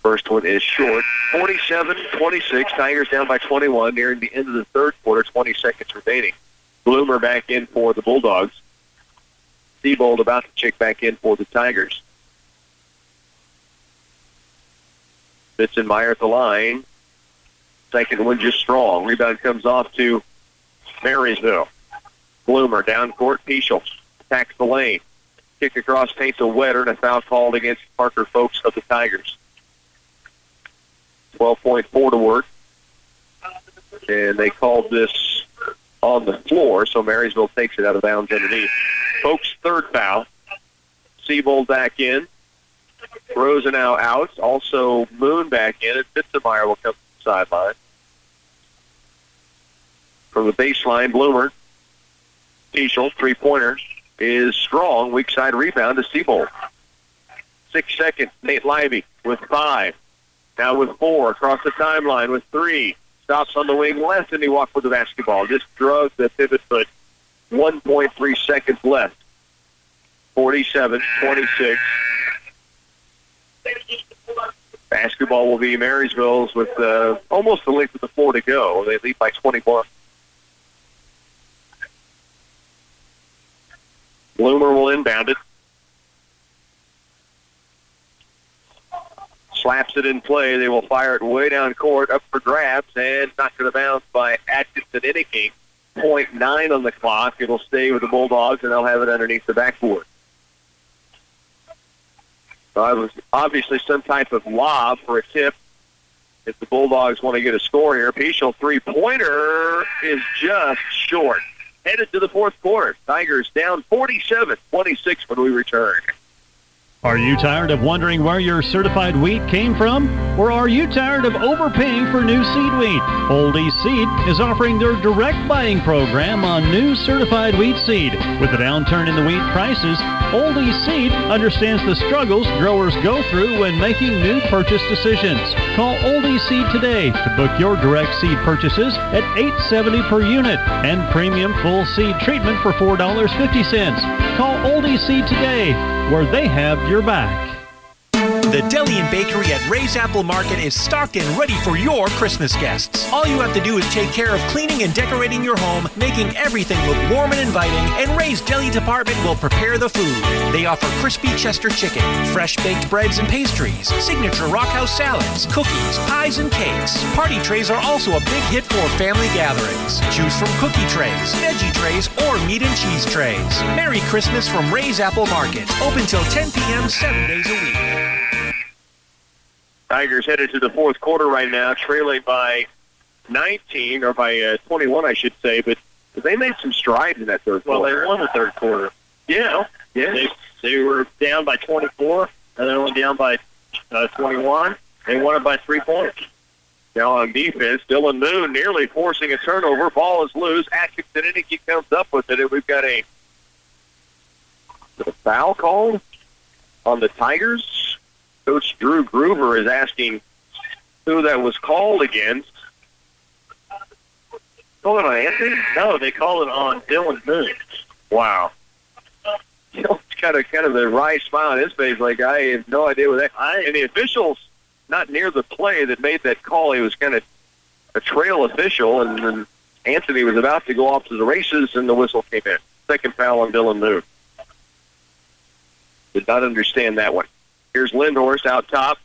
First one is short. 47-26. Tigers down by 21 nearing the end of the third quarter. 20 seconds remaining. Bloomer back in for the Bulldogs. Seabold about to check back in for the Tigers. Fitzenmeyer at the line. Second one just strong. Rebound comes off to Marysville. Bloomer down court. Peschel attacks the lane. Kick across, paints a wetter, and a foul called against Parker Folks of the Tigers. 12.4 to work. And they called this on the floor, so Marysville takes it out of bounds underneath. Folks' third foul. Seabold back in. Rosenau out. Also Moon back in, and Fitzenmeyer will come to the sideline. From the baseline, Bloomer. Peschel, three-pointer, is strong. Weak side rebound to Seabold. 6 seconds. Nate Livey with 5. Now with 4. Across the timeline with 3. Stops on the wing left, and he walked with the basketball. Just drug the pivot foot. 1.3 seconds left. 47-26. Basketball will be Marysville's with almost the length of the floor to go. They lead by 21. Bloomer will inbound it. Slaps it in play. They will fire it way down court, up for grabs, and knocked to the bounce by Atkinson Inniking. 0.9 on the clock. It'll stay with the Bulldogs, and they'll have it underneath the backboard. So it was obviously some type of lob for a tip if the Bulldogs want to get a score here. Peschel three-pointer is just short. Headed to the fourth quarter. Tigers down 47-26 when we return. Are you tired of wondering where your certified wheat came from? Or are you tired of overpaying for new seed wheat? Old East Seed is offering their direct buying program on new certified wheat seed. With the downturn in the wheat prices, Old East Seed understands the struggles growers go through when making new purchase decisions. Call Old East Seed today to book your direct seed purchases at $8.70 per unit and premium full seed treatment for $4.50. Call Old East Seed today, where they have your back. The Deli and Bakery at Ray's Apple Market is stocked and ready for your Christmas guests. All you have to do is take care of cleaning and decorating your home, making everything look warm and inviting, and Ray's Deli department will prepare the food. They offer crispy Chester chicken, fresh baked breads and pastries, signature Rockhouse salads, cookies, pies, and cakes. Party trays are also a big hit for family gatherings. Choose from cookie trays, veggie trays, or meat and cheese trays. Merry Christmas from Ray's Apple Market. Open till 10 p.m. 7 days a week. Tigers headed to the fourth quarter right now, trailing by 19, or by 21, I should say, but they made some strides in that third quarter. Well, they won the third quarter. Yeah. They were down by 24, and then went down by 21. They won it by 3 points. Now on defense, Dylan Moon nearly forcing a turnover. Ball is loose. Atkinson Innicky comes up with it, and we've got a foul called on the Tigers. Coach Drew Groover is asking who that was called against. Called it on Anthony? No, they called it on Dylan Moon. Wow. You know, it's kind of the wry smile on his face, like I have no idea what that. And the officials not near the play that made that call. He was kind of a trail official, and then Anthony was about to go off to the races, and the whistle came in. Second foul on Dylan Moon. Did not understand that one. Here's Lindhorst out top.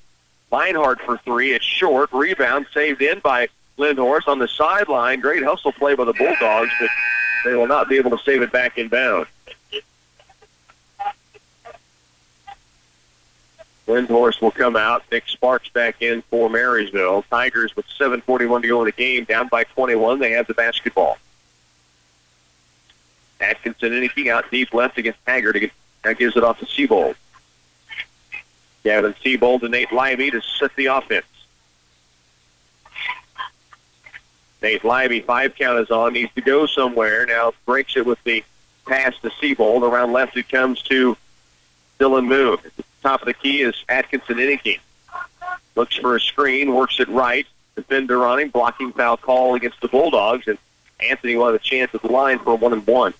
Meinhardt for 3. It's short. Rebound saved in by Lindhorst on the sideline. Great hustle play by the Bulldogs, but they will not be able to save it back inbound. Lindhorst will come out. Nick Sparks back in for Marysville. Tigers with 7:41 to go in the game, down by 21. They have the basketball. Atkinson Innicky out deep left against Haggard. That gives it off to Seabold. Gavin Seabold and Nate Livey to set the offense. Nate Livey, 5 count is on, needs to go somewhere. Now breaks it with the pass to Siebold. Around left it comes to Dylan Moon. Top of the key is Atkinson Inniking. Looks for a screen, works it right. Defender on him, blocking foul call against the Bulldogs, and Anthony will have a chance at the line for a 1-and-1.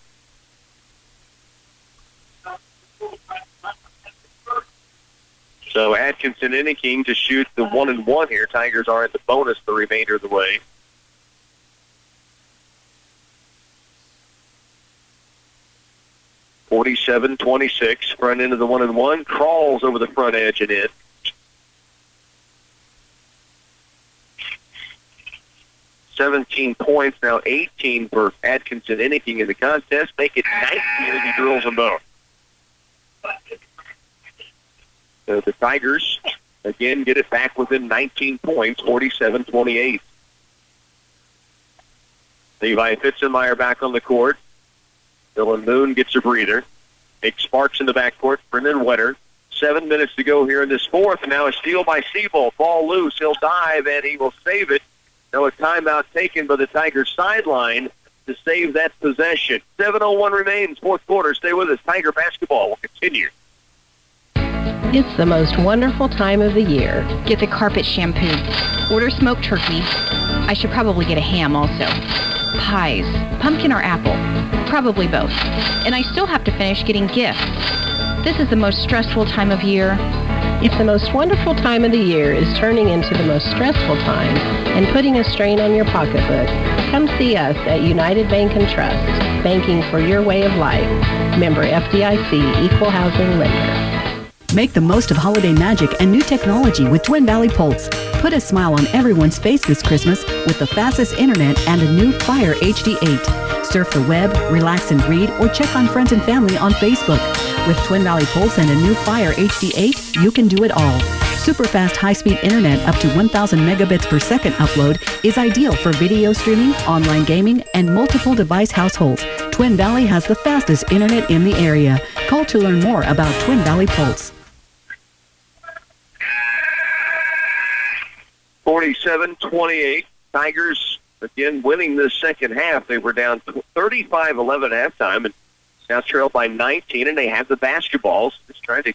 So Atkinson Inniking to shoot the 1-and-1 here. Tigers are at the bonus the remainder of the way. (47-26). Front end of the 1-and-1. Crawls over the front edge and in. (17 points, now 18 for Atkinson Inniking in the contest. Make it 19 as he drills them both. So the Tigers, again, get it back within 19 points, 47-28. Levi Fitzenmeyer back on the court. Dylan Moon gets a breather. Nick Sparks in the backcourt. Brendan Wetter. 7 minutes to go here in this fourth. Now a steal by Siebold. Ball loose. He'll dive, and he will save it. Now a timeout taken by the Tigers sideline to save that possession. 7:01 remains, fourth quarter. Stay with us. Tiger basketball will continue. It's the most wonderful time of the year. Get the carpet shampoo. Order smoked turkey. I should probably get a ham also. Pies. Pumpkin or apple? Probably both. And I still have to finish getting gifts. This is the most stressful time of year. If the most wonderful time of the year is turning into the most stressful time and putting a strain on your pocketbook, come see us at United Bank and Trust, banking for your way of life. Member FDIC, Equal Housing Lender. Make the most of holiday magic and new technology with Twin Valley Pulse. Put a smile on everyone's face this Christmas with the fastest internet and a new Fire HD 8. Surf the web, relax and read, or check on friends and family on Facebook. With Twin Valley Pulse and a new Fire HD 8, you can do it all. Super fast high-speed internet up to 1,000 megabits per second upload is ideal for video streaming, online gaming, and multiple device households. Twin Valley has the fastest internet in the area. Call to learn more about Twin Valley Pulse. 47-28. Tigers, again, winning the second half. They were down 35-11 at halftime and now trailed by 19, and they have the basketballs. Just trying to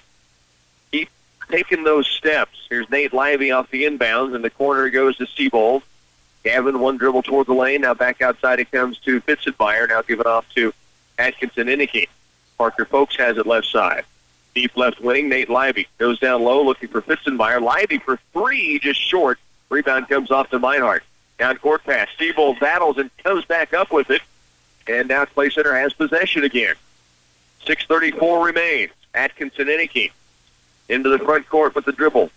keep taking those steps. Here's Nate Lively off the inbounds. In the corner goes to Siebold. Gavin, one dribble toward the lane. Now back outside it comes to Fitzenmeyer. Now give it off to Atkinson Inniking. Parker Folks has it left side. Deep left wing, Nate Lively goes down low looking for Fitzenmeyer. Lively for three, just short. Rebound comes off to Meinhardt. Down court pass. Siebold battles and comes back up with it. And now Clay Center has possession again. 6:34 remains. Atkinson Inniking into the front court with the dribble.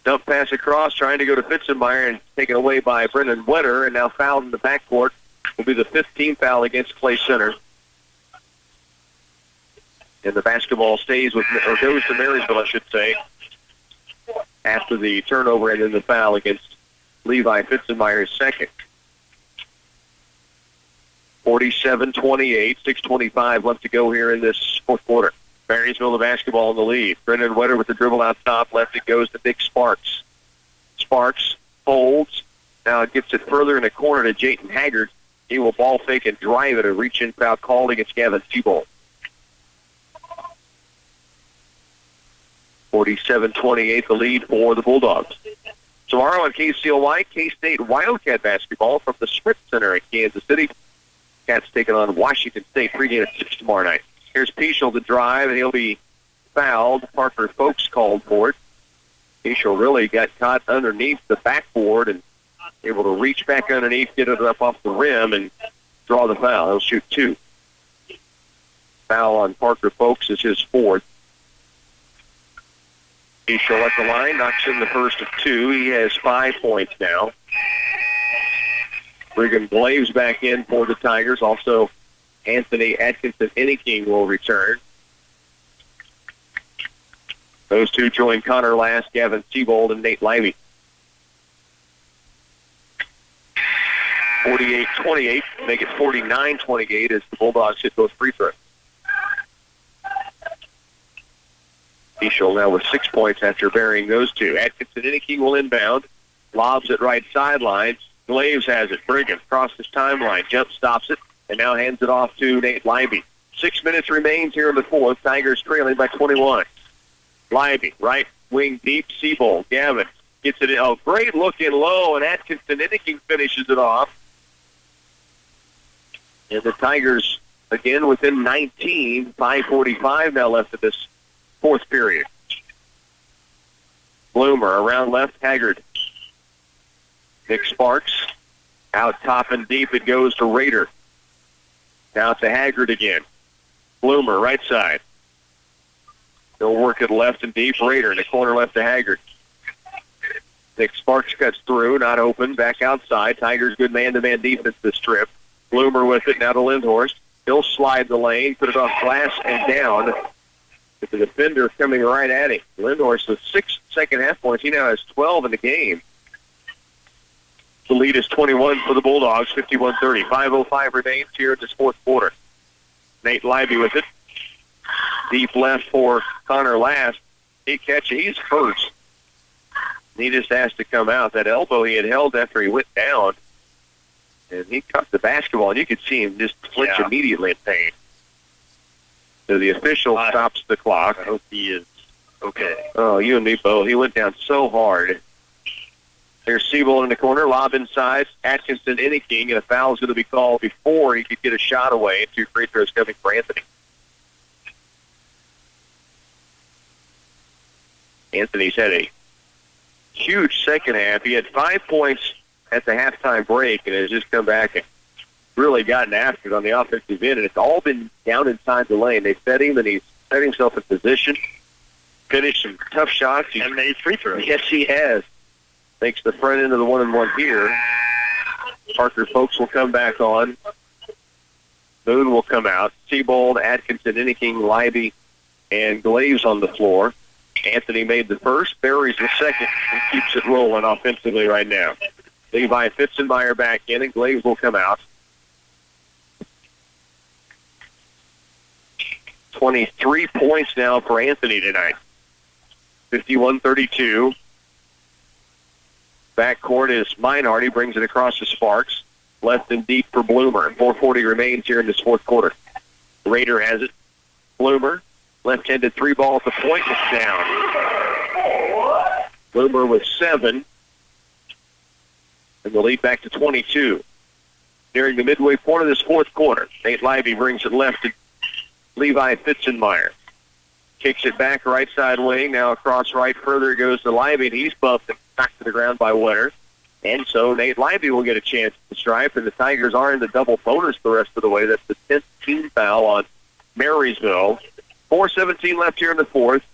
Dump pass across, trying to go to Fitzenmeyer and taken away by Brendan Wetter. And now fouled in the backcourt will be the 15th foul against Clay Center. And the basketball stays with, or goes to Marysville, I should say, after the turnover and then the foul against Levi Fitzenmeyer's second. 47-28, 6:25 left to go here in this fourth quarter. Marysville the basketball in the lead. Brendan Wetter with the dribble out top. Left it goes to Nick Sparks. Sparks holds. Now it gets it further in the corner to Jayton Haggard. He will ball fake and drive it. A reach-in foul called against Gavin Siebold. 47-28 the lead for the Bulldogs. Tomorrow on KCLY, K-State Wildcat basketball from the Sprint Center in Kansas City. Cats taking on Washington State. Pregame at 6 tomorrow night. Here's Peschel to drive, and he'll be fouled. Parker Folks called for it. Peschel really got caught underneath the backboard and able to reach back underneath, get it up off the rim, and draw the foul. He'll shoot two. Foul on Parker Folks is his fourth. Peschel at the line, knocks in the first of two. He has 5 points now. Brigham Blaves back in for the Tigers. Also, Anthony Atkinson Inniking will return. Those two join Connor Last, Gavin Siebold, and Nate Lively. 48-28, make it 49-28 as the Bulldogs hit both free throws. Peschel now with 6 points after burying those two. Atkinson Inniking will inbound. Lobs it right sideline. Glaves has it. Brigham across his timeline. Jump stops it. And now hands it off to Nate Lively. 6 minutes remains here in the fourth. Tigers trailing by 21. Libby, right wing deep. Siebold. Gavin gets it in. Oh, great looking low, and Atkinson Inniking finishes it off. And the Tigers, again, within 19. 5:45 now left in this fourth period. Bloomer around left. Haggard. Nick Sparks. Out top and deep. It goes to Rader. Now to Haggard again. Bloomer, right side. They'll work it left and deep. Rader in the corner left to Haggard. Nick Sparks cuts through, not open, back outside. Tigers good man-to-man defense this trip. Bloomer with it, now to Lindhorst. He'll slide the lane, put it off glass and down. With the defender coming right at him. Lindhorst with 6 second-half points. He now has 12 in the game. The lead is 21 for the Bulldogs, 51-30. 5:05 remains here in this fourth quarter. Nate Libby with it. Deep left for Connor Last. He catch it. He's hurt. He just has to come out. That elbow he had held after he went down. And he cut the basketball, and you could see him just flinch immediately in pain. So the official stops the clock. I hope he is okay. Oh, you and me both. He went down so hard. There's Siebold in the corner, lob inside. Atkinson Inniking, and a foul is going to be called before he could get a shot away. 2 free throws coming for Anthony. Anthony's had a huge second half. He had 5 points at the halftime break, and has just come back and really gotten after it on the offensive end, and it's all been down inside the lane. They fed him, and he's set himself in position, finished some tough shots. And made free throws. Yes, he has. Makes the front end of the 1-and-1 here. Parker Folks will come back on. Boone will come out. Siebold, Atkinson, Inniking, Libby, and Glaves on the floor. Anthony made the first. Berry's the second, and keeps it rolling offensively right now. Levi Fitzenmeyer back in, and Glaves will come out. 23 points now for Anthony tonight. 51-32. Backcourt is Meinhardt. He brings it across to Sparks. Left and deep for Bloomer. 4:40 remains here in this fourth quarter. Rader has it. Bloomer. Left-handed 3-ball at the point. It's down. Bloomer with 7. And the lead back to 22. Nearing the midway point of this fourth quarter. Nate Libby brings it left to Levi Fitzenmeyer. Kicks it back right side wing. Now across right further it goes to Libby, and he's bumped and knocked to the ground by Winter. And so Nate Libby will get a chance to stripe, and the Tigers are in the double bonus the rest of the way. That's the 10th team foul on Marysville. 4:17 left here in the fourth.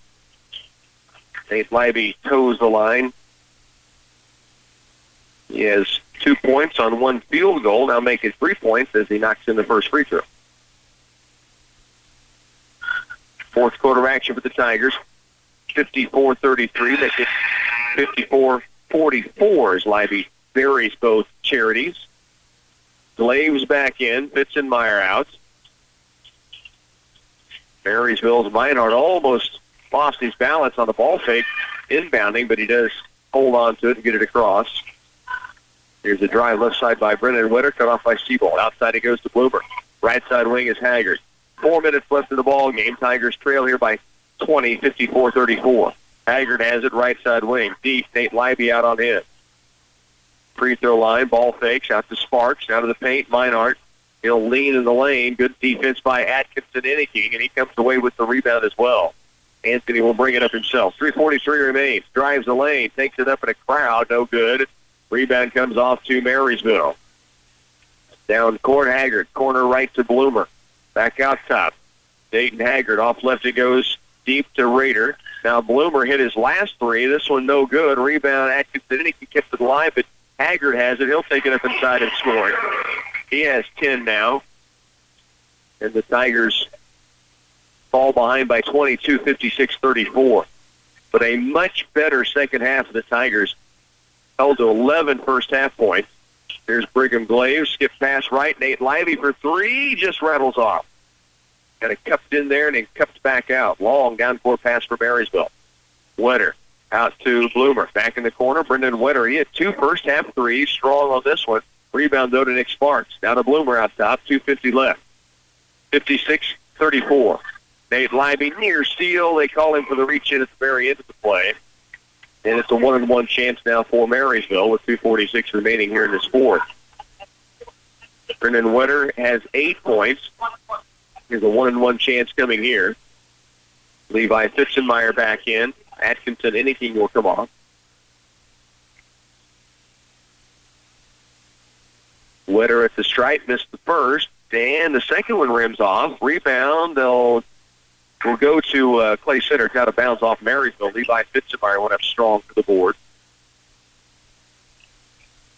Nate Libby toes the line. He has 2 points on 1 field goal. Now making 3 points as he knocks in the first free throw. Fourth quarter action for the Tigers. 54-33. Make it 54-44 as Libby buries both charities. Glaves back in. Fitzenmeyer out. Marysville's Meinhardt almost lost his balance on the ball fake inbounding, but he does hold on to it and get it across. Here's a drive left side by Brennan Witter, cut off by Siebold. Outside it goes to Bloomer. Right side wing is Haggard. 4 minutes left in the ball game. Tigers trail here by 20, 54-34. Haggard has it right side wing. Deep, Nate Libby out on him. Free throw line, ball fakes, out to Sparks, out of the paint, Meinhardt. He'll lean in the lane. Good defense by Atkinson Inniking, and he comes away with the rebound as well. Anthony will bring it up himself. 3:43 remains. Drives the lane, takes it up in a crowd, no good. Rebound comes off to Marysville. Down court, Haggard. Corner right to Bloomer. Back out top. Dayton Haggard off left. It goes deep to Rader. Now Bloomer hit his last 3. This one no good. Rebound, Atkinson Inniking kept it alive, but Haggard has it. He'll take it up inside and score it. He has 10 now. And the Tigers fall behind by 22, 56-34. But a much better second half of the Tigers. Held to 11 first half points. Here's Brigham Glaves. Skip pass right. Nate Libby for 3. Just rattles off. Got it cupped in there and then cupped back out. Long down court pass for Marysville. Wetter out to Bloomer. Back in the corner. Brendan Wetter. He had 2 first half threes. Strong on this one. Rebound though to Nick Sparks. Down to Bloomer out top. 2:50 left. 56-34 56-34. Nate Libby near steal. They call him for the reach in at the very end of the play. And it's a 1-1 chance now for Marysville with 2:46 remaining here in this fourth. Brendan Wetter has 8 points. Here's a 1-1 chance coming here. Levi Fitzenmeyer back in. Atkinson, anything will come off. Wetter at the stripe, missed the first. And the second one rims off. Rebound, will go to Clay Center. It's out of bounds off Marysville. Levi Fitzenmeyer went up strong for the board.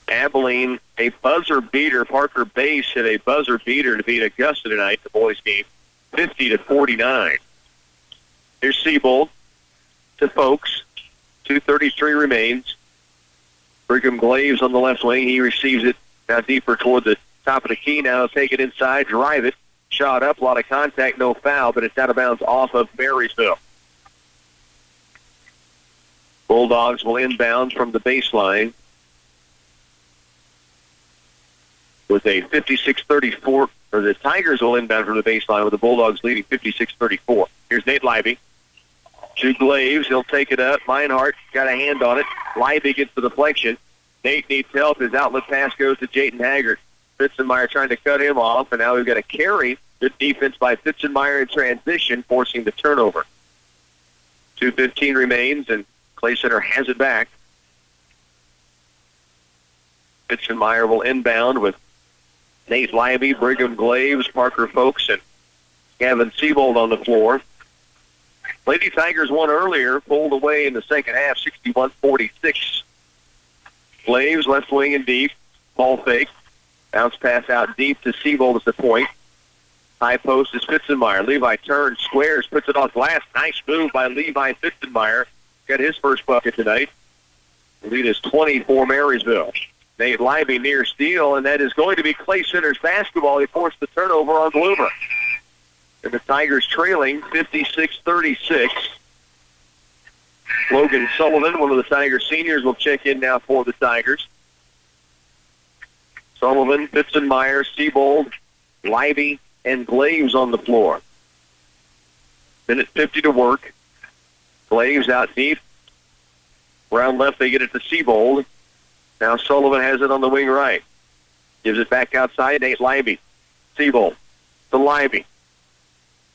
Abilene, a buzzer beater. Parker Bass hit a buzzer beater to beat Augusta tonight, the boys' game, 50-49. Here's Siebold to Folks. 2:33 remains. Brigham Glaves on the left wing. He receives it now deeper toward the top of the key. Now take it inside, drive it. Shot up, a lot of contact, no foul, but it's out of bounds off of Marysville. Bulldogs will inbound from the baseline with a 56-34, or the Tigers will inbound from the baseline with the Bulldogs leading 56-34. Here's Nate Libby. To Glaves, he'll take it up. Meinhardt got a hand on it. Libby gets the deflection. Nate needs help. His outlet pass goes to Jayden Haggard. Fitzenmeyer trying to cut him off, and now we've got a carry. Good defense by Fitzenmeyer in transition, forcing the turnover. 2:15 remains, and Clay Center has it back. Fitzenmeyer will inbound with Nate Libby, Brigham Glaves, Parker Folks, and Gavin Siebold on the floor. Lady Tigers won earlier, pulled away in the second half, 61-46. Glaves, left wing and deep. Ball fake. Bounce pass out deep to Siebold at the point. High post is Fitzenmeyer. Levi turns, squares, puts it off glass. Nice move by Levi Fitzenmeyer. Got his first bucket tonight. The lead is 20 for Marysville. Nate Libby near steal, and that is going to be Clay Center's basketball. He forced the turnover on Bloomer. And the Tigers trailing 56-36. Logan Sullivan, one of the Tigers seniors, will check in now for the Tigers. Sullivan, Fitzenmeyer, Siebold, Libby, and Glaves on the floor. Minute 50 to work. Glaves out deep. Round left, they get it to Siebold. Now Sullivan has it on the wing right. Gives it back outside, Nate Libby. Siebold to Libby.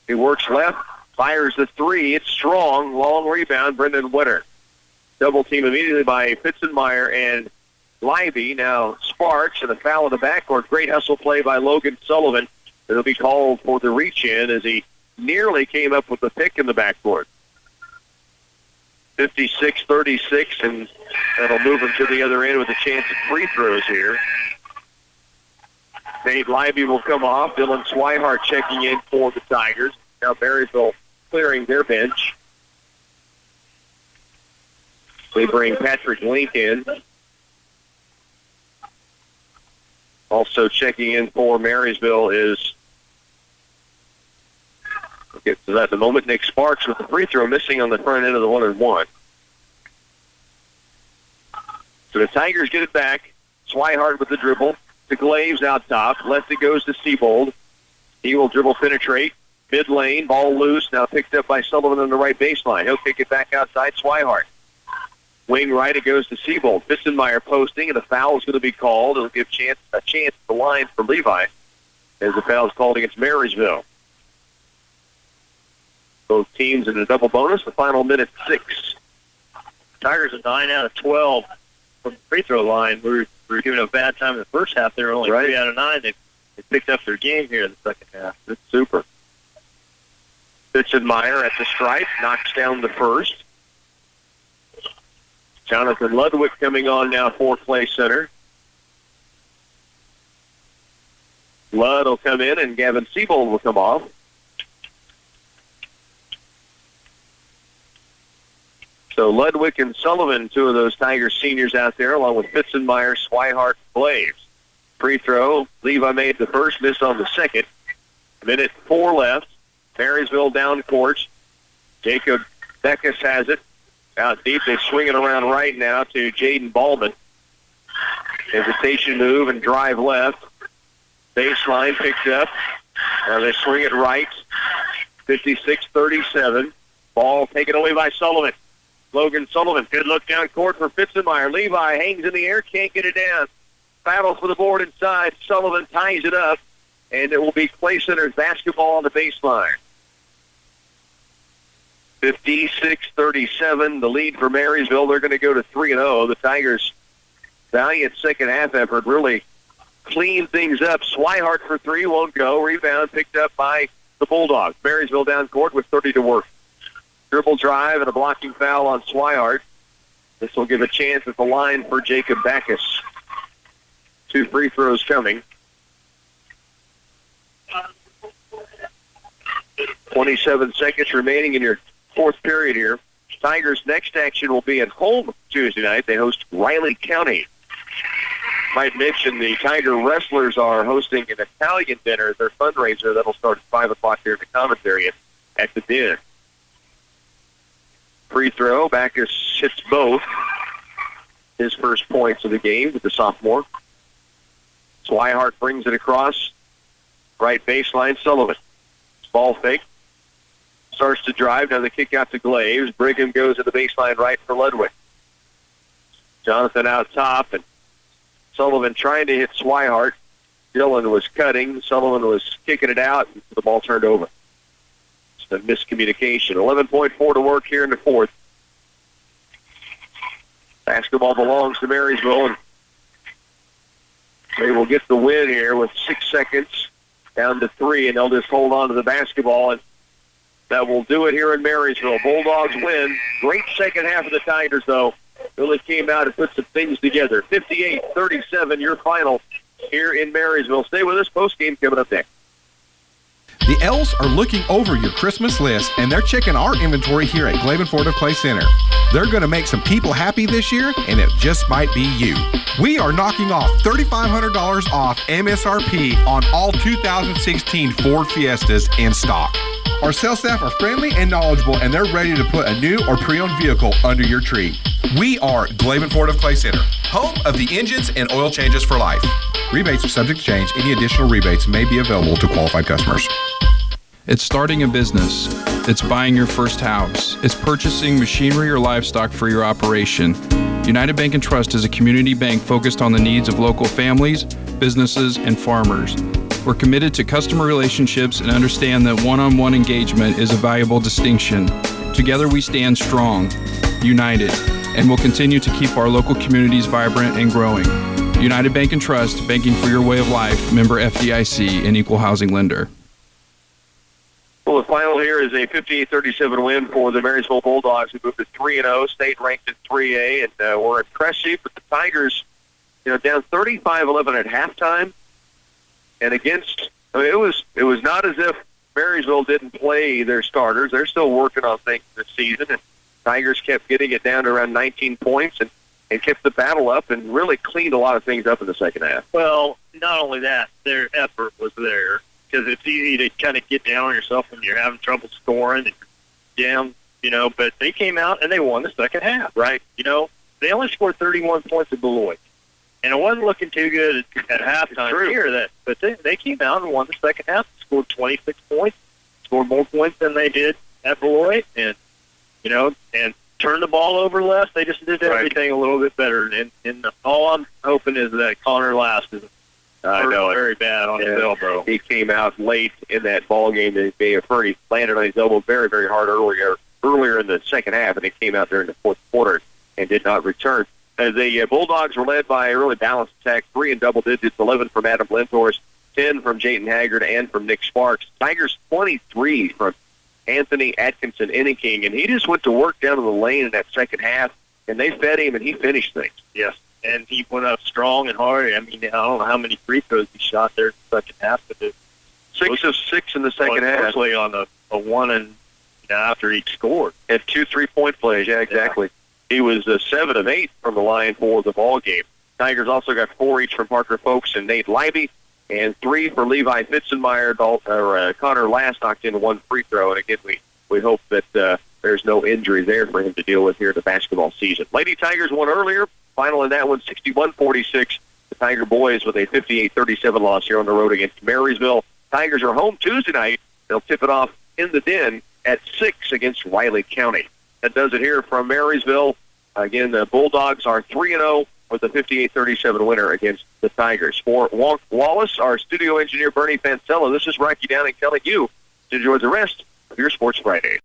He works left, fires the three. It's strong. Long rebound, Brendan Wetter. Double team immediately by Fitzenmeyer and Libby. Now Sparks and a foul in the backcourt. Great hustle play by Logan Sullivan. It'll be called for the reach-in as he nearly came up with the pick in the backcourt. 56-36, and that'll move him to the other end with a chance at free throws here. Nate Libby will come off. Dylan Swihart checking in for the Tigers. Now Marysville clearing their bench. They bring Patrick Link in. Also checking in for Marysville is, we'll get to that in a moment, Nick Sparks with the free throw missing on the front end of the 1-and-1. So the Tigers get it back. Swihart with the dribble. To Glaves out top. Left it goes to Siebold. He will dribble penetrate. Mid lane, ball loose. Now picked up by Sullivan on the right baseline. He'll kick it back outside. Swihart. Wing right, it goes to Siebold. Fitzenmeyer posting, and the foul is going to be called. It'll give a chance at the line for Levi as the foul is called against Marysville. Both teams in a double bonus. The final minute 6. Tigers are 9 out of 12 from the free throw line. We were giving a bad time in the first half. They were only 3 out of 9. They picked up their game here in the second half. That's super. Fitzenmeyer at the stripe, knocks down the first. Jonathan Ludwig coming on now for Clay Center. Ludd will come in, and Gavin Siebold will come off. So Ludwig and Sullivan, two of those Tigers seniors out there, along with Fitzenmeyer, Swihart, Glaves. Free throw, Levi made the first, missed on the second. Minute 4 left. Marysville down court. Jacob Beckus has it. Out deep, they swing it around right now to Jaden Ballman. Hesitation move and drive left. Baseline picked up. Now they swing it right. 56-37. Ball taken away by Sullivan. Logan Sullivan, good look down court for Fitzenmeyer. Levi hangs in the air, can't get it down. Battles for the board inside. Sullivan ties it up, and it will be Clay Center's basketball on the baseline. 56-37, the lead for Marysville. They're going to go to 3-0. The Tigers' valiant second half effort really cleaned things up. Swihart for three, won't go. Rebound picked up by the Bulldogs. Marysville down court with 30 to work. Dribble drive and a blocking foul on Swihart. This will give a chance at the line for Jacob Backus. 2 free throws coming. 27 seconds remaining in your fourth period here. Tigers' next action will be at home Tuesday night. They host Riley County. Might mention the Tiger Wrestlers are hosting an Italian dinner, their fundraiser. That'll start at 5 o'clock here in the commons area at the Den. Free throw. Backus hits both. His first points of the game with the sophomore. Swihart brings it across. Right baseline, Sullivan. Ball fake. Starts to drive. Now the kick out to Glaves. Brigham goes to the baseline right for Ludwig. Jonathan out top, and Sullivan trying to hit Swihart. Dillon was cutting. Sullivan was kicking it out, and the ball turned over. Just a miscommunication. 11.4 to work here in the fourth. Basketball belongs to Marysville, and they will get the win here with 6 seconds down to 3, and they'll just hold on to the basketball, and that will do it here in Marysville. Bulldogs win. Great second half of the Tigers, though. Really came out and put some things together. 58-37, your final here in Marysville. Stay with us. Post-game coming up next. The L's are looking over your Christmas list, and they're checking our inventory here at Glaven Ford of Clay Center. They're going to make some people happy this year, and it just might be you. We are knocking off $3,500 off MSRP on all 2016 Ford Fiestas in stock. Our sales staff are friendly and knowledgeable, and they're ready to put a new or pre-owned vehicle under your tree. We are Glaven Ford of Clay Center, home of the engines and oil changes for life. Rebates are subject to change. Any additional rebates may be available to qualified customers. It's starting a business. It's buying your first house. It's purchasing machinery or livestock for your operation. United Bank and Trust is a community bank focused on the needs of local families, businesses, and farmers. We're committed to customer relationships and understand that one-on-one engagement is a valuable distinction. Together we stand strong, united, and will continue to keep our local communities vibrant and growing. United Bank and Trust, banking for your way of life, member FDIC, and equal housing lender. Well, the final here is a 58-37 win for the Marysville Bulldogs, who moved to 3-0, stayed ranked in 3A, and were impressive. But the Tigers, down 35-11 at halftime, and against, it was not as if Marysville didn't play their starters. They're still working on things this season, and Tigers kept getting it down to around 19 points and kept the battle up and really cleaned a lot of things up in the second half. Well, not only that, their effort was there, because it's easy to kind of get down on yourself when you're having trouble scoring and down, but they came out and they won the second half, right? They only scored 31 points at Beloit. And it wasn't looking too good at halftime here, but they came out and won the second half, scored 26 points, scored more points than they did at Beloit, and turned the ball over less. They just did everything a little bit better. And all I'm hoping is that Connor Last is very bad on his elbow. He came out late in that ball game. He may have heard he landed on his elbow very, very hard earlier in the second half, and he came out during the fourth quarter and did not return. The Bulldogs were led by a really balanced attack, 3 in double digits, 11 from Adam Lindhorst, 10 from Jayden Haggard, and from Nick Sparks. Tigers 23 from Anthony Atkinson Inniking, and he just went to work down in the lane in that second half, and they fed him, and he finished things. Yes, and he went up strong and hard. I mean, I don't know how many free throws he shot there in the second half, but 6 of 6 in the second half. Mostly on a one and after each scored. Had 2 3-point plays, exactly. He was 7 of 8 from the line for the ball game. Tigers also got 4 each from Parker Folks and Nate Leiby, and 3 for Levi Fitzenmeyer. Connor Last knocked in 1 free throw, and again, we hope that there's no injury there for him to deal with here in the basketball season. Lady Tigers won earlier. Final in that one, 61-46. The Tiger boys with a 58-37 loss here on the road against Marysville. Tigers are home Tuesday night. They'll tip it off in the Den at 6 against Riley County. That does it here from Marysville. Again, the Bulldogs are 3-0 with a 58-37 winner against the Tigers. For Wallace, our studio engineer, Bernie Pancella, this is Rocky Downing telling you to enjoy the rest of your Sports Friday.